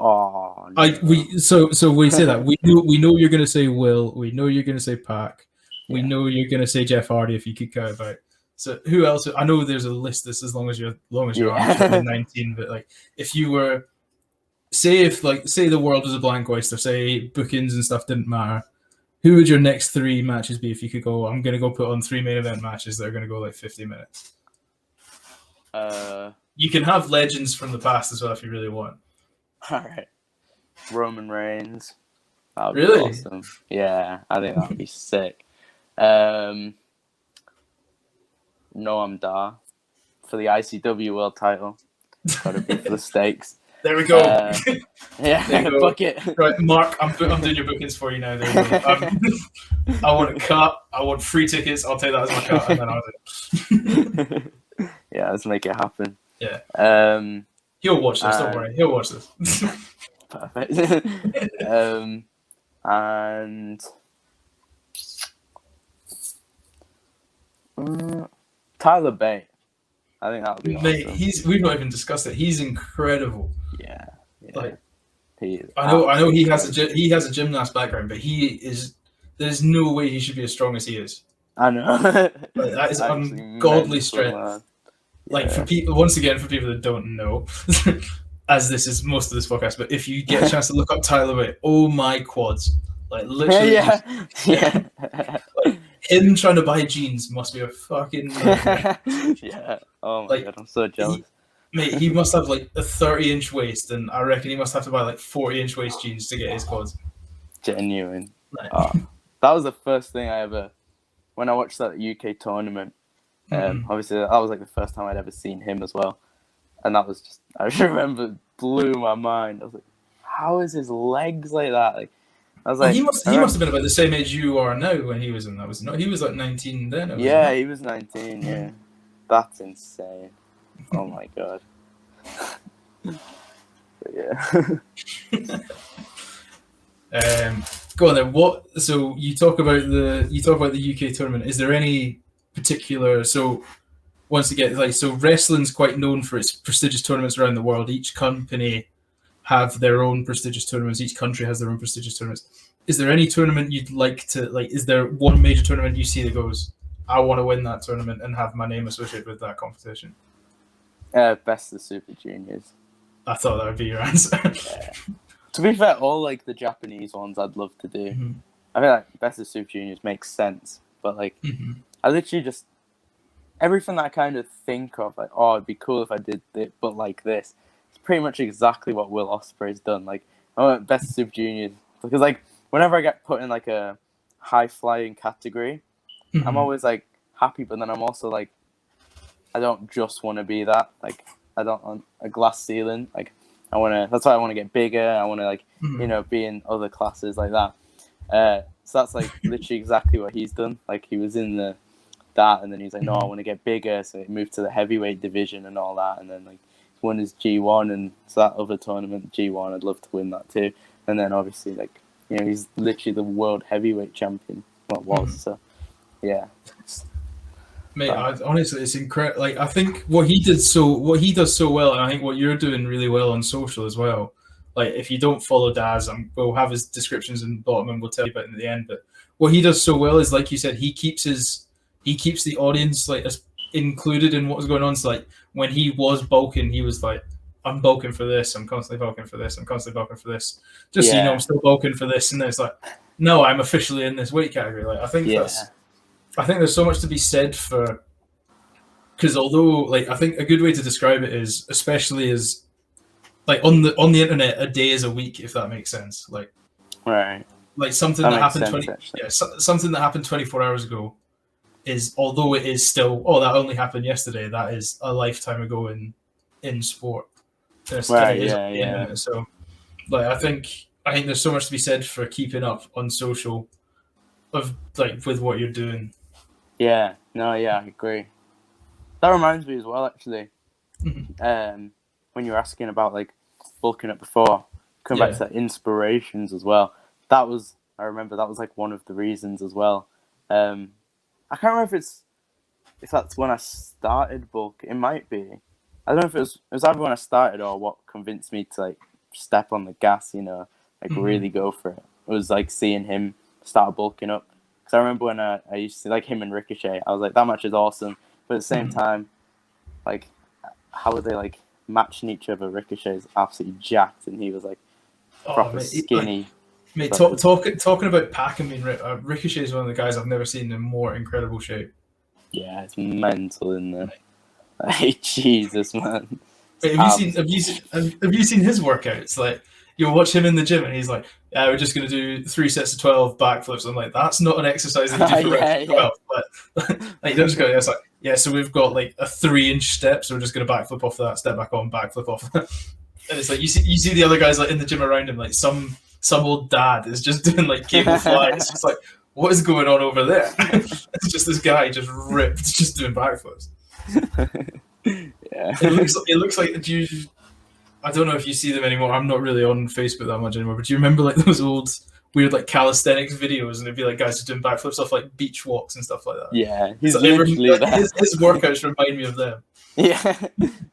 Oh, no. So we say that we know you're going to say Will. We know you're going to say Pac. We know you're going to say Jeff Hardy if you could cut it out. So who else? I know there's a list that's as long as you're 19. But like, if you were, say the world was a blank oyster, say bookings and stuff didn't matter. Who would your next 3 matches be if you could go, I'm going to go put on 3 main event matches that are going to go like 50 minutes? You can have legends from the past as well if you really want. All right. Roman Reigns. That would really? be awesome. Yeah, I think that would be sick. Noam Dar for the ICW World Title. Got to be for the stakes. There we go. Yeah, book it. Right, Mark, I'm doing your bookings for you now. There you go. I want a cut. I want free tickets. I'll take that as my cut, and then I'll do it. Yeah, let's make it happen. Yeah. He'll watch this. Don't worry. He'll watch this. Perfect. And Tyler Bate. I think that would be awesome. Mate, we've not even discussed it. He's incredible. Yeah. Like, he is. I know he has a gymnast background, but there's no way he should be as strong as he is. I know. Like, that is ungodly strength. Like, for people that don't know, as this is most of this podcast, but if you get a chance to look up Tyler Bate, oh my quads. Like, literally. Yeah. Like, him trying to buy jeans must be a fucking nightmare. Yeah. Oh my god, I'm so jealous. He must have like a 30-inch waist, and I reckon he must have to buy like 40-inch waist jeans to get his quads. Genuine. That was the first thing I ever, when I watched that UK tournament. Obviously, that was like the first time I'd ever seen him as well, and that was just, I remember, blew my mind. I was like, how is his legs like that? Like, I was like, he must have been about the same age you are now when he was in that. He was like 19 then. Yeah, he was 19. Yeah, that's insane. Oh my god. But yeah. Go on then. So you talk about the UK tournament. Is there any particular? So once again, wrestling's quite known for its prestigious tournaments around the world. Each company have their own prestigious tournaments. Each country has their own prestigious tournaments. Is there any tournament you'd like to like? Is there one major tournament you see that goes, I want to win that tournament and have my name associated with that competition? Best of the Super Juniors. I thought that would be your answer. Yeah. To be fair, all like the Japanese ones I'd love to do. Mm-hmm. I feel like Best of Super Juniors makes sense, but like I literally just everything that I kind of think of, like, oh, it'd be cool if I did it, but like this. It's pretty much exactly what Will Ospreay's done. Like, I want Best of Super Juniors because like whenever I get put in like a high flying category, I'm always like happy, but then I'm also like, I don't just want to be that. Like, I don't want a glass ceiling. Like, that's why I want to get bigger. I want to like, be in other classes like that. So that's like literally exactly what he's done. Like, he was in that, and then he's like, no, I want to get bigger. So he moved to the heavyweight division and all that. And then like won his G1, and so that other tournament, G1, I'd love to win that too. And then obviously like, he's literally the world heavyweight champion. Well, was, so yeah. Mate, honestly, it's incredible. Like, I think what he does so well, and I think what you're doing really well on social as well. Like, if you don't follow Daz, we'll have his descriptions in the bottom, and we'll tell you about it in the end. But what he does so well is, like you said, he keeps the audience like as included in what's going on. So, like, when he was bulking, he was like, "I'm bulking for this. I'm constantly bulking for this. I'm constantly bulking for this. Just so you know, I'm still bulking for this." And then it's like, "No, I'm officially in this weight category." Like, I think I think there's so much to be said for, because although like I think a good way to describe it is, especially as like on the internet, a day is a week, if that makes sense. Like right, like something that happened 24 hours ago is, although it is still, that only happened yesterday, that is a lifetime ago in sport. Right, yeah. So like I think there's so much to be said for keeping up on social of like with what you're doing. Yeah, no, yeah, I agree. That reminds me as well, actually. When you were asking about like bulking up before, coming back to that inspirations as well. I remember that was like one of the reasons as well. I can't remember if that's when I started bulk. It might be. I don't know if it was either when I started or what convinced me to like step on the gas, like really go for it. It was like seeing him start bulking up. Because I remember when I used to see like him and Ricochet, I was like, that match is awesome. But at the same time, like, how were they like matching each other? Ricochet's absolutely jacked, and he was like proper skinny. Talking about pack, I mean, Ricochet is one of the guys I've never seen in more incredible shape. Yeah, it's mental in there. Like, Jesus, man. Have you seen his workouts? Like, you'll watch him in the gym and he's like, yeah, we're just going to do 3 sets of 12 backflips. I'm like, that's not an exercise that you do for 12. But like, you don't just go, it's like, yeah, so we've got like a 3-inch step, so we're just going to backflip off that, step back on, backflip off. And it's like, you see the other guys like in the gym around him, like some old dad is just doing like cable flies. It's just like, what is going on over there? It's just this guy just ripped, just doing backflips. Yeah. It looks like, I don't know if you see them anymore. I'm not really on Facebook that much anymore, but do you remember like those old weird like calisthenics videos, and it'd be like guys just doing backflips off like beach walks and stuff like that? Yeah, his workouts remind me of them. Yeah,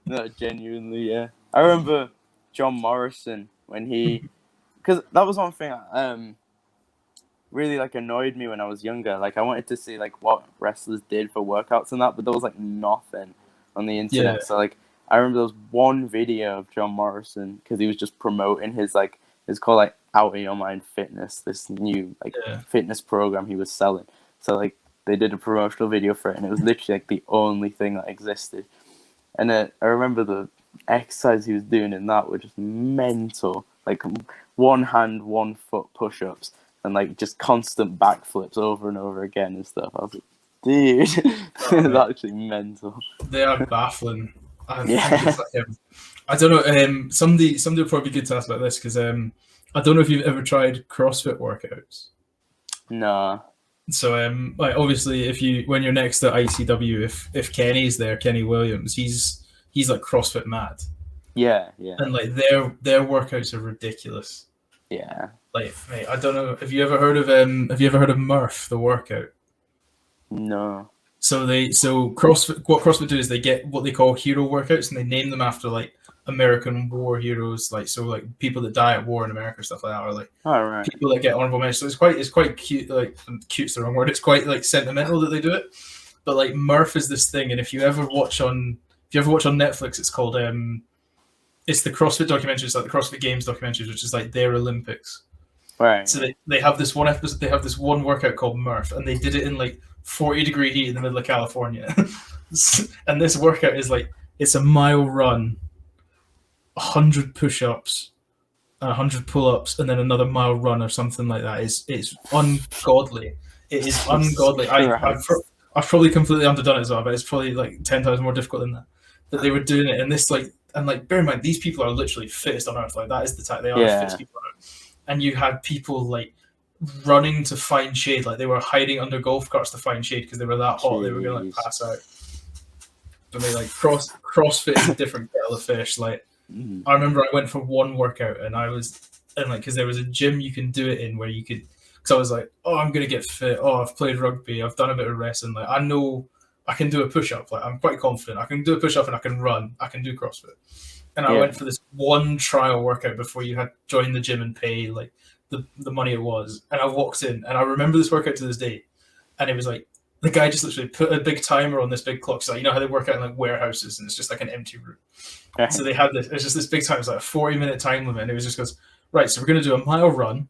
no, genuinely, yeah. I remember John Morrison when because that was one thing really like annoyed me when I was younger. Like I wanted to see like what wrestlers did for workouts and that, but there was like nothing on the internet. So like I remember there was one video of John Morrison because he was just promoting his like, it's called like Out of Your Mind Fitness, this new like fitness program he was selling. So like they did a promotional video for it, and it was literally like the only thing that existed. And I remember the exercise he was doing in that were just mental, like 1 hand, 1 foot push-ups, and like just constant backflips over and over again and stuff. I was like, dude, it's actually mental. They are baffling. I don't know. Somebody will probably be good to ask about this, because I don't know if you've ever tried CrossFit workouts. No. So like obviously when you're next to ICW, if Kenny's there, Kenny Williams, he's like CrossFit mad. Yeah. And like their workouts are ridiculous. Yeah. Like, mate, I don't know. Have you ever heard of Murph, the workout? No. So CrossFit, what CrossFit do is they get what they call hero workouts, and they name them after like American war heroes, like people that die at war in America, stuff like that, or like people that get honorable mention. So it's quite cute. Like, cute's the wrong word. It's quite like sentimental that they do it. But like Murph is this thing, and if you ever watch on Netflix, it's called it's the CrossFit documentary. It's like the CrossFit Games documentaries, which is like their Olympics. Right. So they have this one episode. They have this one workout called Murph, and they did it in like 40-degree heat in the middle of California. And this workout is like, it's a mile run, 100 push-ups, 100 pull-ups, and then another mile run or something like that. It's ungodly. It is ungodly. I've probably completely underdone it as well, but it's probably like 10 times more difficult than that. But they were doing it, and this like, and like, bear in mind, these people are literally fittest on earth. Like, that is the type, they are the fittest people on earth. And you had people like running to find shade, like they were hiding under golf carts to find shade because they were that hot. They were gonna like pass out. But they like CrossFit is a different kettle of fish. Like, I remember I went for one workout, and because there was a gym you can do it in where you could, because I was like, oh, I'm gonna get fit. Oh, I've played rugby. I've done a bit of wrestling. Like, I know I can do a push up. Like, I'm quite confident. I can do a push up and I can run. I can do CrossFit. And I went for this one trial workout before you had joined the gym and pay like the money it was. And I walked in, and I remember this workout to this day. And it was like, the guy just literally put a big timer on this big clock. So, you know how they work out in like warehouses, and it's just like an empty room. Okay. So they had this, it's just this big time. It's like a 40-minute time limit. And it was just goes, right, so we're going to do a mile run.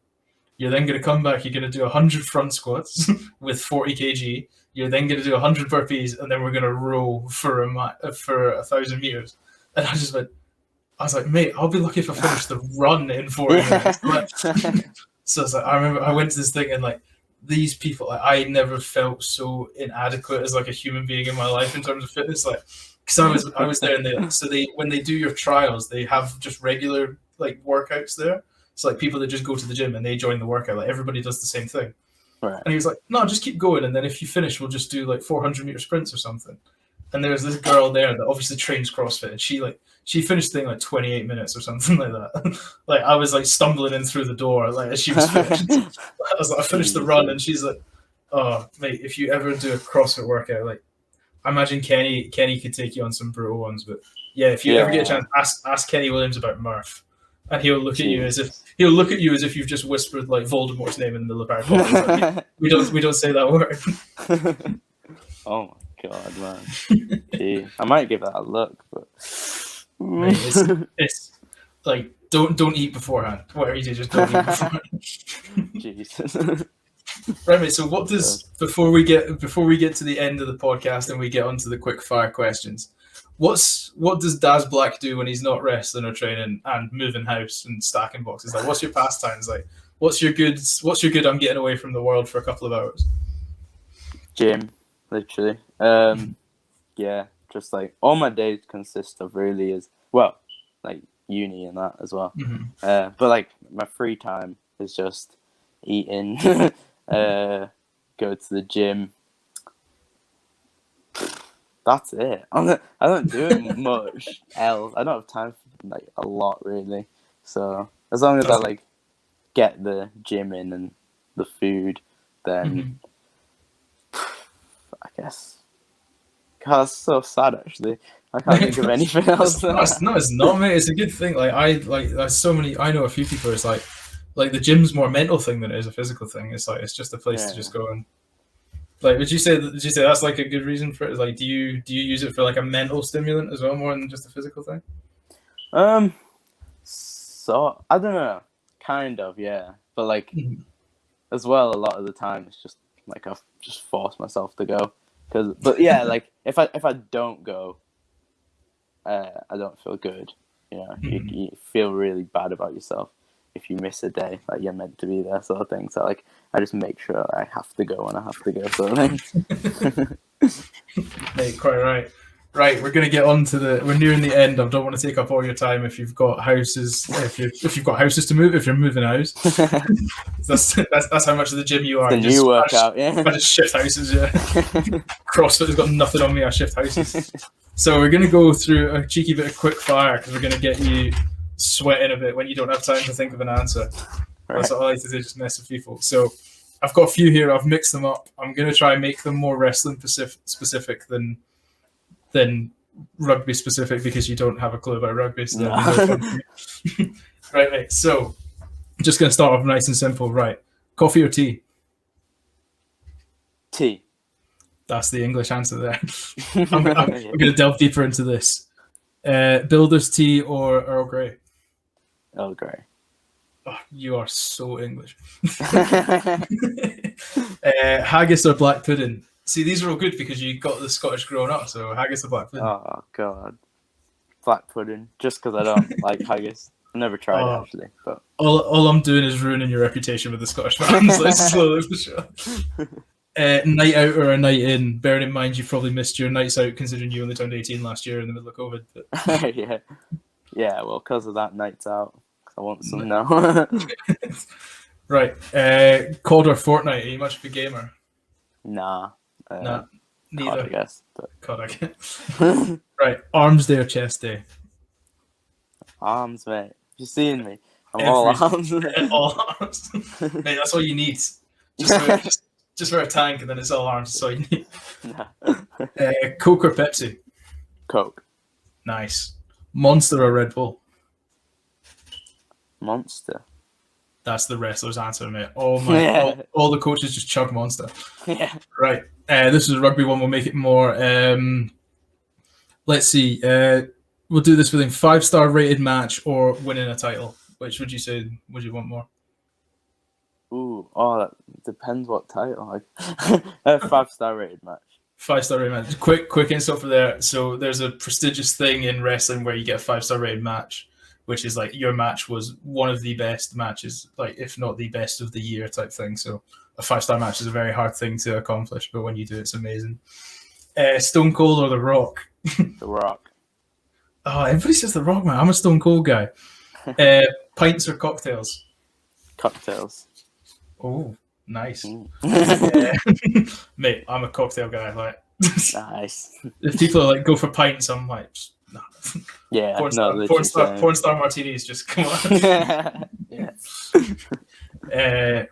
You're then going to come back. You're going to do 100 front squats with 40 kg. You're then going to do 100 burpees, and then we're going to row for 1,000 meters. And I was like, mate, I'll be lucky if I finish the run in 40 minutes. So it's like, I remember I went to this thing and like these people, like, I never felt so inadequate as like a human being in my life in terms of fitness. Like, because I was there, and when they do your trials, they have just regular like workouts there. It's like people that just go to the gym and they join the workout. Like everybody does the same thing. Right. And he was like, no, just keep going, and then if you finish, we'll just do like 400-meter sprints or something. And there was this girl there that obviously trains CrossFit, and she finished the thing like 28 minutes or something like that. Like I was like stumbling in through the door, like as she was finished. I finished the run, and she's like, "Oh, mate, if you ever do a CrossFit workout, like I imagine Kenny could take you on some brutal ones, but yeah, if you ever get a chance, ask Kenny Williams about Murph, and he'll look at you as if you've just whispered like Voldemort's name in the middle of Harry Potter. Like, we don't say that word." Oh my god, man! Gee, I might give that a look, but mate, it's like don't eat beforehand. Whatever you do, just don't eat beforehand. Jesus. Right, mate. So what does before we get to the end of the podcast and we get onto the quick fire questions? What does Daz Black do when he's not wrestling or training and moving house and stacking boxes? Like, what's your pastimes? Like, what's your good? I'm getting away from the world for a couple of hours. Gym, literally. Yeah, just like all my days consist of really is like uni and that as well. Mm-hmm. But like my free time is just eating, go to the gym. That's it. I don't do it much else. I don't have time for like a lot really. So as long as I like get the gym in and the food, then I guess. God, that's so sad actually. I can't think of anything else. No, it's not, mate. It's a good thing. There's so many. I know a few people. It's like the gym's more a mental thing than it is a physical thing. It's like it's just a place to just go and. Like, would you say that's like a good reason for it? Like, do you use it for like a mental stimulant as well, more than just a physical thing? So I don't know, kind of, yeah, but like as well, a lot of the time it's just like I've just forced myself to go, but yeah, like if I don't go, I don't feel good. You know, you feel really bad about yourself if you miss a day, like you're meant to be there, sort of thing. So like I just make sure I have to go when I have to go, sort of thing. Hey, quite right. Right, we're gonna get on to we're nearing the end. I don't want to take up all your time if you've got houses. If you've got houses to move, if you're moving a house, that's how much of the gym you are. The new workout, I just shift houses. Yeah, CrossFit has got nothing on me. I shift houses. So we're gonna go through a cheeky bit of quick fire because we're gonna get you sweating a bit when you don't have time to think of an answer. Right. That's what I like to do, just mess with people. So I've got a few here. I've mixed them up. I'm gonna try and make them more wrestling specific than rugby specific because you don't have a clue about rugby. So right, mate. So I'm just going to start off nice and simple. Right. Coffee or tea? Tea. That's the English answer there. I'm going to delve deeper into this. Builder's tea or Earl Grey? Earl Grey. Oh, you are so English. Haggis or black pudding? See, these are all good because you got the Scottish growing up, so haggis or black pudding? Oh, God. Black pudding, just because I don't like haggis. I never tried it, actually. But all I'm doing is ruining your reputation with the Scottish fans. Like, slowly for sure. Night out or a night in? Bearing in mind you've probably missed your nights out considering you only turned 18 last year in the middle of COVID. But... yeah, well, because of that, nights out. I want some now. Right. COD or Fortnite? Are you much of a gamer? Nah. Nah, neither. COD, I guess. But... COD, I guess. Right. Arms day or chest day? Arms, mate. You seeing me? I'm all arms. All arms. Mate, that's all you need. Just for a tank, and then it's all arms. That's all you need. Coke or Pepsi? Coke. Nice. Monster or Red Bull? Monster. That's the wrestler's answer, mate. Oh my! All the coaches just chug Monster. Yeah. Right. This is a rugby one. We'll make it more. Let's see. We'll do this within 5-star rated match or winning a title. Which would you say? Would you want more? Ooh, that depends what title. Like, a 5-star rated match. 5-star rated match. Quick insult for there. So there's a prestigious thing in wrestling where you get a 5-star rated match, which is like your match was one of the best matches, like if not the best of the year type thing. So a 5-star match is a very hard thing to accomplish, but when you do, it's amazing. Stone Cold or The Rock? The Rock. Oh, everybody says The Rock, man. I'm a Stone Cold guy. Pints or cocktails? Cocktails. Oh, nice. Mate, I'm a cocktail guy. Like, nice. If people are like go for pints, I'm like, nah. Yeah, porn star martinis. Just come on. Yeah.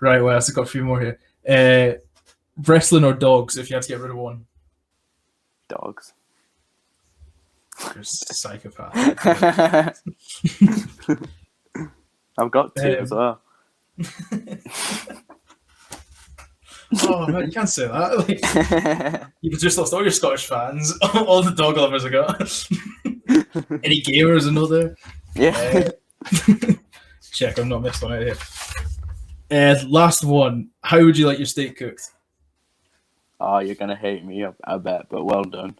Right. Well, I've got a few more here. Wrestling or dogs? If you had to get rid of one. Dogs. You're a psychopath. I've got two as well. Oh man, you can't say that. Like, you've just lost all your Scottish fans. All the dog lovers are gone. Any gamers are not there. Yeah. Check, I'm not missed one out here. Last one. How would you like your steak cooked? Oh, you're gonna hate me, I bet, but well done.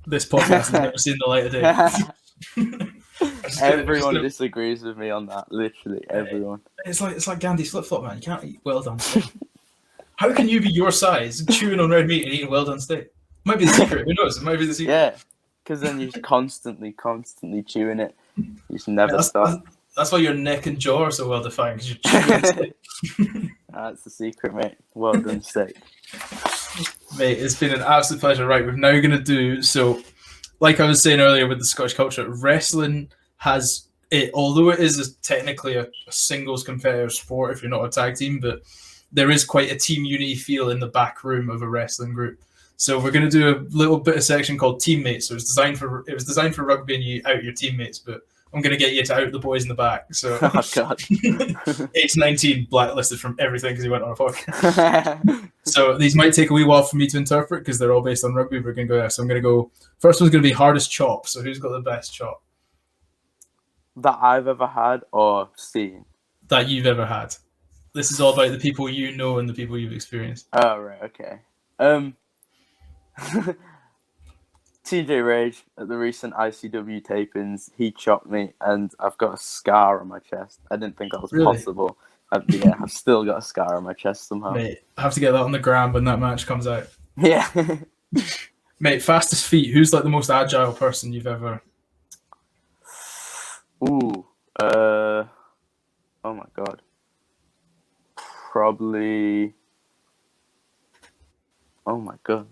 This podcast has never seen the light of day. Everyone disagrees with me on that. Literally everyone. It's like Gandhi's flip flop, man. You can't eat well done steak. How can you be your size, chewing on red meat and eating well done steak? Might be the secret. Who knows? It might be the secret. Yeah, because then you're constantly chewing it. You just never stop. That's why your neck and jaw are so well defined, because you're chewing steak. That's the secret, mate. Well done steak. Mate, it's been an absolute pleasure. Right, we're now going to do, so like I was saying earlier with the Scottish culture, wrestling has it, although it is technically a singles competitive sport if you're not a tag team, but there is quite a team unity feel in the back room of a wrestling group. So we're going to do a little bit of section called teammates. So it was designed for rugby and you out your teammates, but I'm going to get you to out the boys in the back. So oh god, age 19 blacklisted from everything because he went on a podcast. So these might take a wee while for me to interpret because they're all based on rugby. We're going to go there. So I'm going to go. First one's going to be hardest chop. So who's got the best chop that I've ever had or seen? That you've ever had. This is all about the people you know and the people you've experienced. Oh right, okay. TJ Rage at the recent ICW tapings, he chopped me and I've got a scar on my chest. I didn't think that was possible. I've still got a scar on my chest somehow. Mate, I have to get that on the gram when that match comes out. Yeah. Mate, fastest feet. Who's like the most agile person you've ever? Ooh. Oh my god. Probably. Oh my god.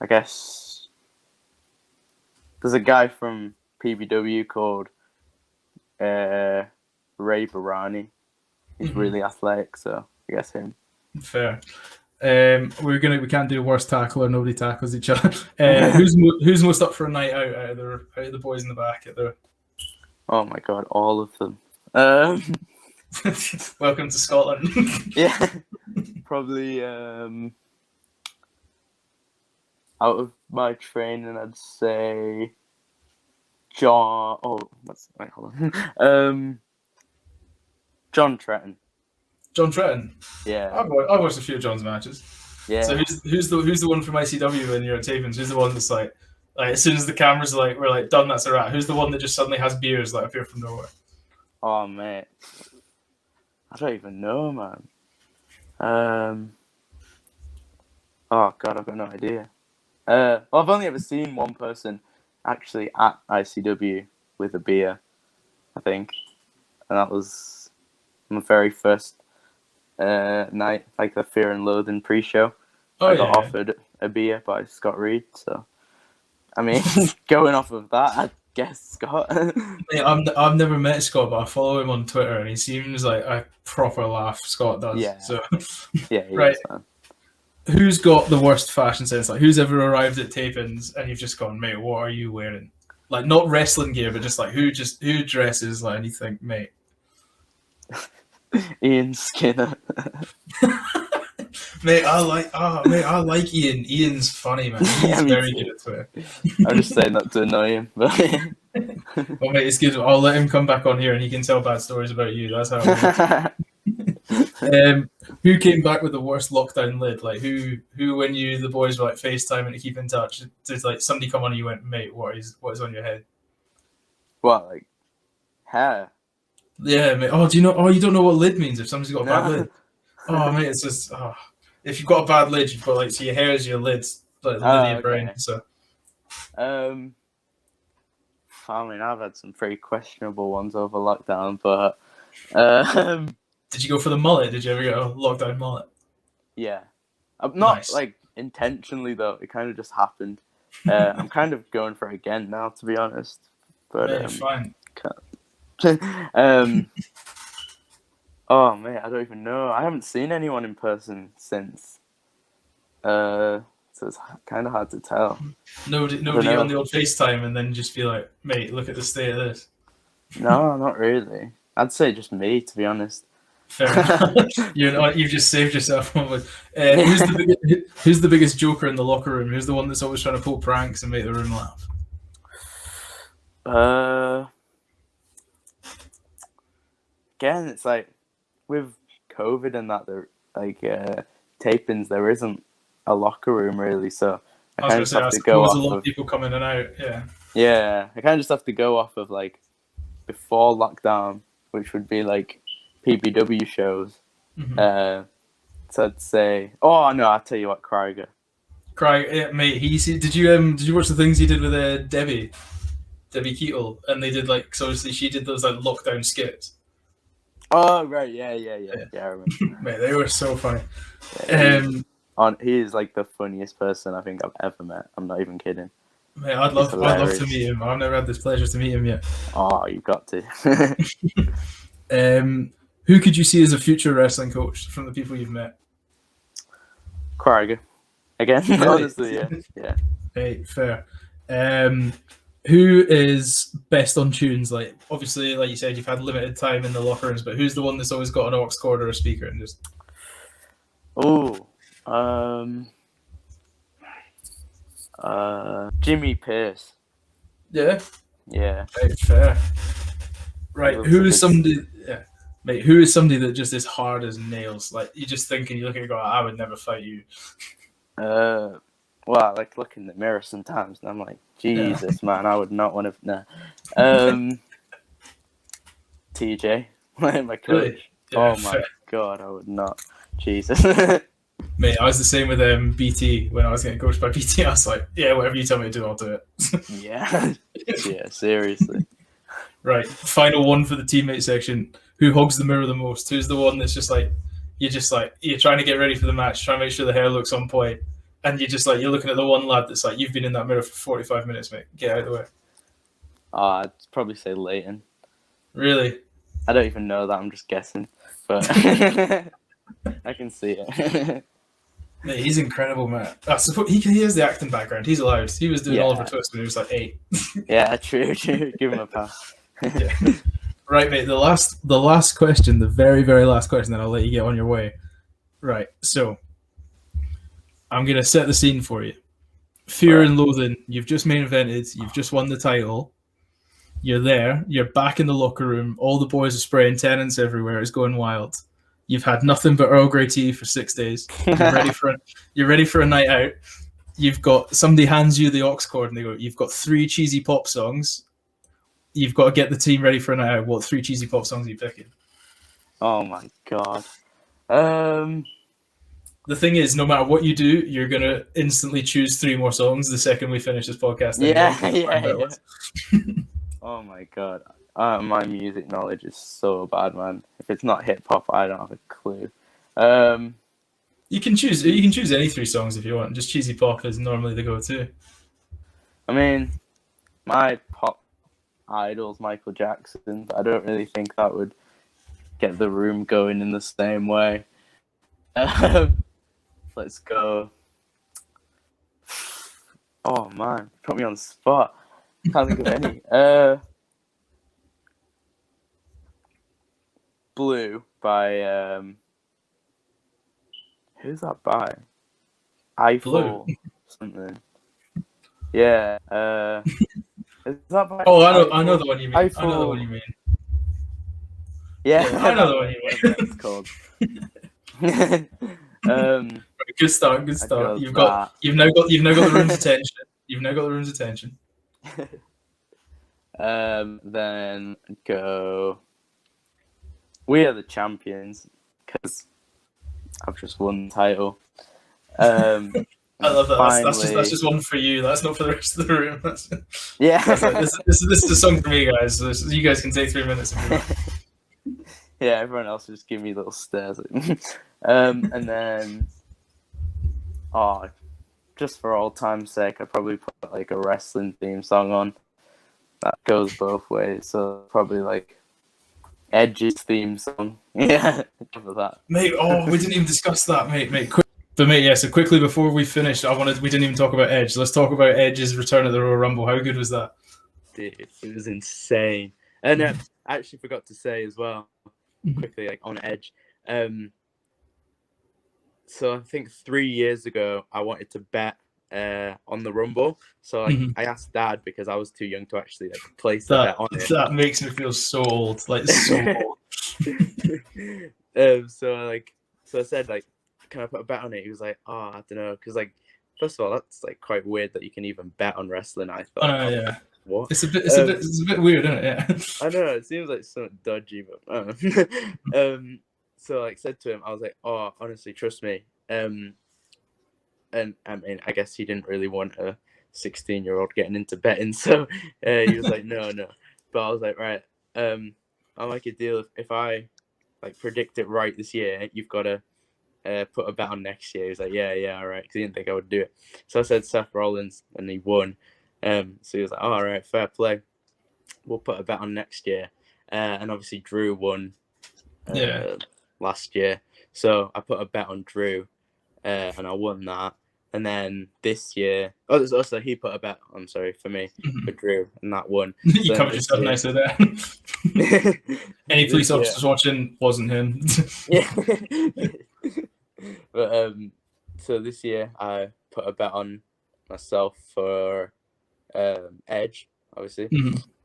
I guess there's a guy from PBW called Ray Barani. He's really athletic, so I guess him. Fair. We can't do worst tackle or nobody tackles each other. Who's most up for a night out of the boys in the back at the? Oh my god, all of them. Welcome to Scotland. Yeah, probably. Out of my training, I'd say John. Oh, wait, hold on. John Tretton. John Tretton. Yeah, I've watched a few of John's matches. Yeah. So who's the one from ICW when you're at tapings? Who's the one that's like as soon as the cameras we're like done, that's a wrap? Who's the one that just suddenly has beers that appear from nowhere? Oh mate, I don't even know, man. Oh god, I've got no idea. Well, I've only ever seen one person actually at ICW with a beer, I think, and that was my very first night, like the Fear and Loathing pre-show. I got offered a beer by Scott Reed, so I mean, going off of that, I guess Scott. I've never met Scott, but I follow him on Twitter, and he seems like a proper laugh. Scott does. Yeah. So yeah. Right. Is, man. Who's got the worst fashion sense? Like, who's ever arrived at tapings and you've just gone, mate, what are you wearing? Like, not wrestling gear, but just like who dresses like, and you think, mate. Ian Skinner. Mate, I like Ian. Ian's funny, man. He's very good at Twitter. I'm just saying that to annoy him, but Well, mate, it's good. I'll let him come back on here and he can tell bad stories about you. That's how it works. Who came back with the worst lockdown lid? Like who when you the boys were like FaceTiming to keep in touch, did like somebody come on and you went, mate, what is on your head? What, like hair? Yeah, mate. Oh, do you know? Oh, you don't know what lid means if somebody's got a bad lid. Oh, mate, it's just if you've got a bad lid, you've got like so your hair is your lids, like the lid of your brain. So, I mean, I've had some pretty questionable ones over lockdown, but did you go for the mullet? Did you ever get a lockdown mullet? Yeah, not nice. Like intentionally though. It kind of just happened. I'm kind of going for it again now, to be honest. But fine. Oh man, I don't even know. I haven't seen anyone in person since. So it's kind of hard to tell. Nobody on the old FaceTime and then just be like, mate, look at the state of this. No, not really. I'd say just me, to be honest. Fair enough. You've just saved yourself. Who's the biggest joker in the locker room? Who's the one that's always trying to pull pranks and make the room laugh? Again, it's like with COVID and that, there like tapings, there isn't a locker room really, so I kind of just have to go off. There's a lot of people coming in and out. Yeah, I kind of just have to go off of like before lockdown, which would be like PBW shows. So I'd say, oh no, I'll tell you what, Krieger, yeah, mate. Did you watch the things he did with Debbie Keatle, and they did like so obviously she did those like lockdown skits. Oh right, yeah, I remember. Mate, they were so funny. He is like the funniest person I think I've ever met. I'm not even kidding. Mate, I'd love to meet him. I've never had this pleasure to meet him yet. Oh, you've got to. Who could you see as a future wrestling coach from the people you've met? Krieger. Again, honestly, yeah. Hey, fair. Who is best on tunes? Like, obviously, like you said, you've had limited time in the locker rooms, but who's the one that's always got an aux cord or a speaker and just? Jimmy Pierce. Yeah. Yeah. Right, fair. Right. Who is somebody? Yeah. Mate, who is somebody that just is hard as nails? Like you just thinking, you look at it, go, I would never fight you. Well, I like look in the mirror sometimes, and I'm like, Jesus, man, I would not want to. TJ, my coach. Really? Yeah, my God, I would not. Jesus. Mate, I was the same with BT when I was getting coached by BT. I was like, yeah, whatever you tell me to do, I'll do it. Yeah, seriously. Right, final one for the teammate section. Who hogs the mirror the most? Who's the one that's just like, you're trying to get ready for the match, trying to make sure the hair looks on point, and you're looking at the one lad that's like, you've been in that mirror for 45 minutes, mate. Get out of the way. I'd probably say Leighton. Really? I don't even know that. I'm just guessing, but I can see it. Mate, he's incredible, man. He has the acting background. He's allowed. He was doing Oliver Twist when he was like 8. Yeah, true. Give him a pass. Yeah. Right, mate. The last question, the very, very last question, then I'll let you get on your way. Right. So, I'm gonna set the scene for you. Fear and Loathing. You've just main evented. You've just won the title. You're there. You're back in the locker room. All the boys are spraying tenants everywhere. It's going wild. You've had nothing but Earl Grey tea for 6 days. You're ready for a night out. You've got somebody hands you the aux cord and they go, you've got 3 cheesy pop songs. You've got to get the team ready for a night out. What 3 cheesy pop songs are you picking? Oh my God. The thing is, no matter what you do, you're gonna instantly choose 3 more songs the second we finish this podcast. Yeah. Oh my God. My music knowledge is so bad, man. If it's not hip hop, I don't have a clue. You can choose any 3 songs if you want. Just cheesy pop is normally the go-to. I mean, my pop idol's Michael Jackson, but I don't really think that would get the room going in the same way. Let's go. Oh man, put me on the spot. Can't think of any. Blue by who's that by? Eiffel something. Yeah. Is that by I know the one you mean. I know the one you mean. Yeah, I know the one you mean. It's called. Good start. You've now got the room's attention. You've now got the room's attention. Then go. We Are the Champions, because I've just won the title. I love that. That's just one for you. That's not for the rest of the room. This is a song for me, guys. So you guys can take 3 minutes. Yeah, everyone else just give me little stares. And then, just for old time's sake, I'd probably put like a wrestling theme song on. That goes both ways. So probably like Edge's theme song. Yeah, for that. Mate, we didn't even discuss that, mate. But mate, yeah. So quickly before we finished, we didn't even talk about Edge. Let's talk about Edge's return at the Royal Rumble. How good was that? Dude, it was insane. And I actually forgot to say as well, quickly, like on Edge. So I think 3 years ago, I wanted to bet on the Rumble. So I asked Dad because I was too young to actually place the bet on it. That makes me feel so old, like so old. So I said like, can I put a bet on it? He was like, I don't know, because like, first of all, that's like quite weird that you can even bet on wrestling. I thought, yeah. What? It's a bit weird, isn't it? Yeah. I know, it seems like something dodgy, but so like said to him, I was like, honestly, trust me. And I mean, I guess he didn't really want a 16-year-old getting into betting, so he was like, no. But I was like, right, I'll make a deal. If I like predict it right this year, you've got to put a bet on next year. He was like, yeah, all right, because he didn't think I would do it. So I said Seth Rollins, and he won. So he was like, all right, fair play. We'll put a bet on next year. And obviously Drew won last year. So I put a bet on Drew, and I won that. And then this year, also he put a bet on, for me, for Drew, and that won. You covered yourself nicely there. Any police officers watching, wasn't him. Yeah. But so this year I put a bet on myself for Edge, obviously,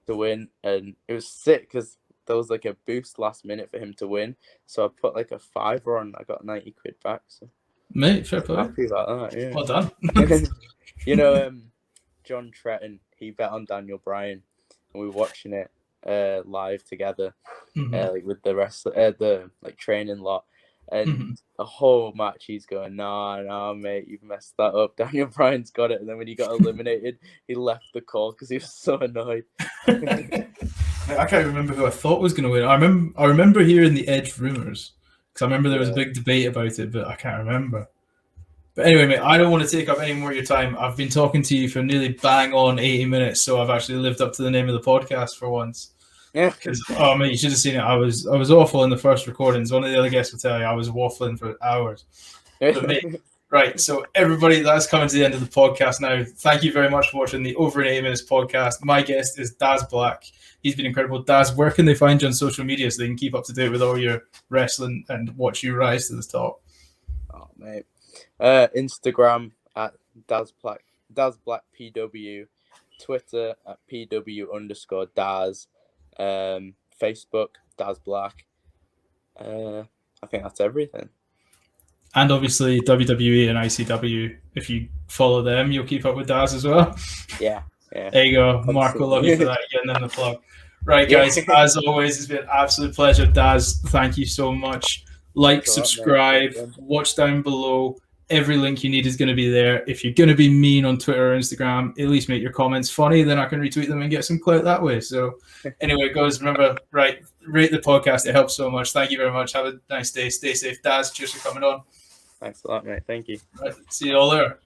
to win, and it was sick because there was like a boost last minute for him to win, so I put like a $5 on. I got 90 quid back. So mate, fair play. Happy about that. Yeah. Well done. You know, John Tretton, he bet on Daniel Bryan, and we were watching it live together, like with the wrestler, the like training lot. And the whole match, he's going, nah, mate, you've messed that up. Daniel Bryan's got it. And then when he got eliminated, he left the call because he was so annoyed. I can't remember who I thought was going to win. I remember hearing the Edge rumors because I remember there was a big debate about it, but I can't remember. But anyway, mate, I don't want to take up any more of your time. I've been talking to you for nearly bang on 80 minutes, so I've actually lived up to the name of the podcast for once. Yeah. Mate, you should have seen it. I was awful in the first recordings. One of the other guests will tell you I was waffling for hours. But mate, right, so everybody, that's coming to the end of the podcast now. Thank you very much for watching the Over in 8 Minutes podcast. My guest is Daz Black. He's been incredible. Daz, where can they find you on social media so they can keep up to date with all your wrestling and watch you rise to the top? Oh, mate. Instagram at Daz Black PW. Twitter at PW_Daz. Facebook, Daz Black. I think that's everything. And obviously WWE and ICW. If you follow them, you'll keep up with Daz as well. Yeah. There you go. Mark will love you for that. Getting in the plug. Right, guys. As always, it's been an absolute pleasure. Daz, thank you so much. Like, subscribe, watch down below. Every link you need is going to be there. If you're going to be mean on Twitter or Instagram, at least make your comments funny. Then I can retweet them and get some clout that way. So anyway, guys, remember, rate the podcast. It helps so much. Thank you very much. Have a nice day. Stay safe. Daz, cheers for coming on. Thanks a lot, mate. Thank you. Right, see you all there.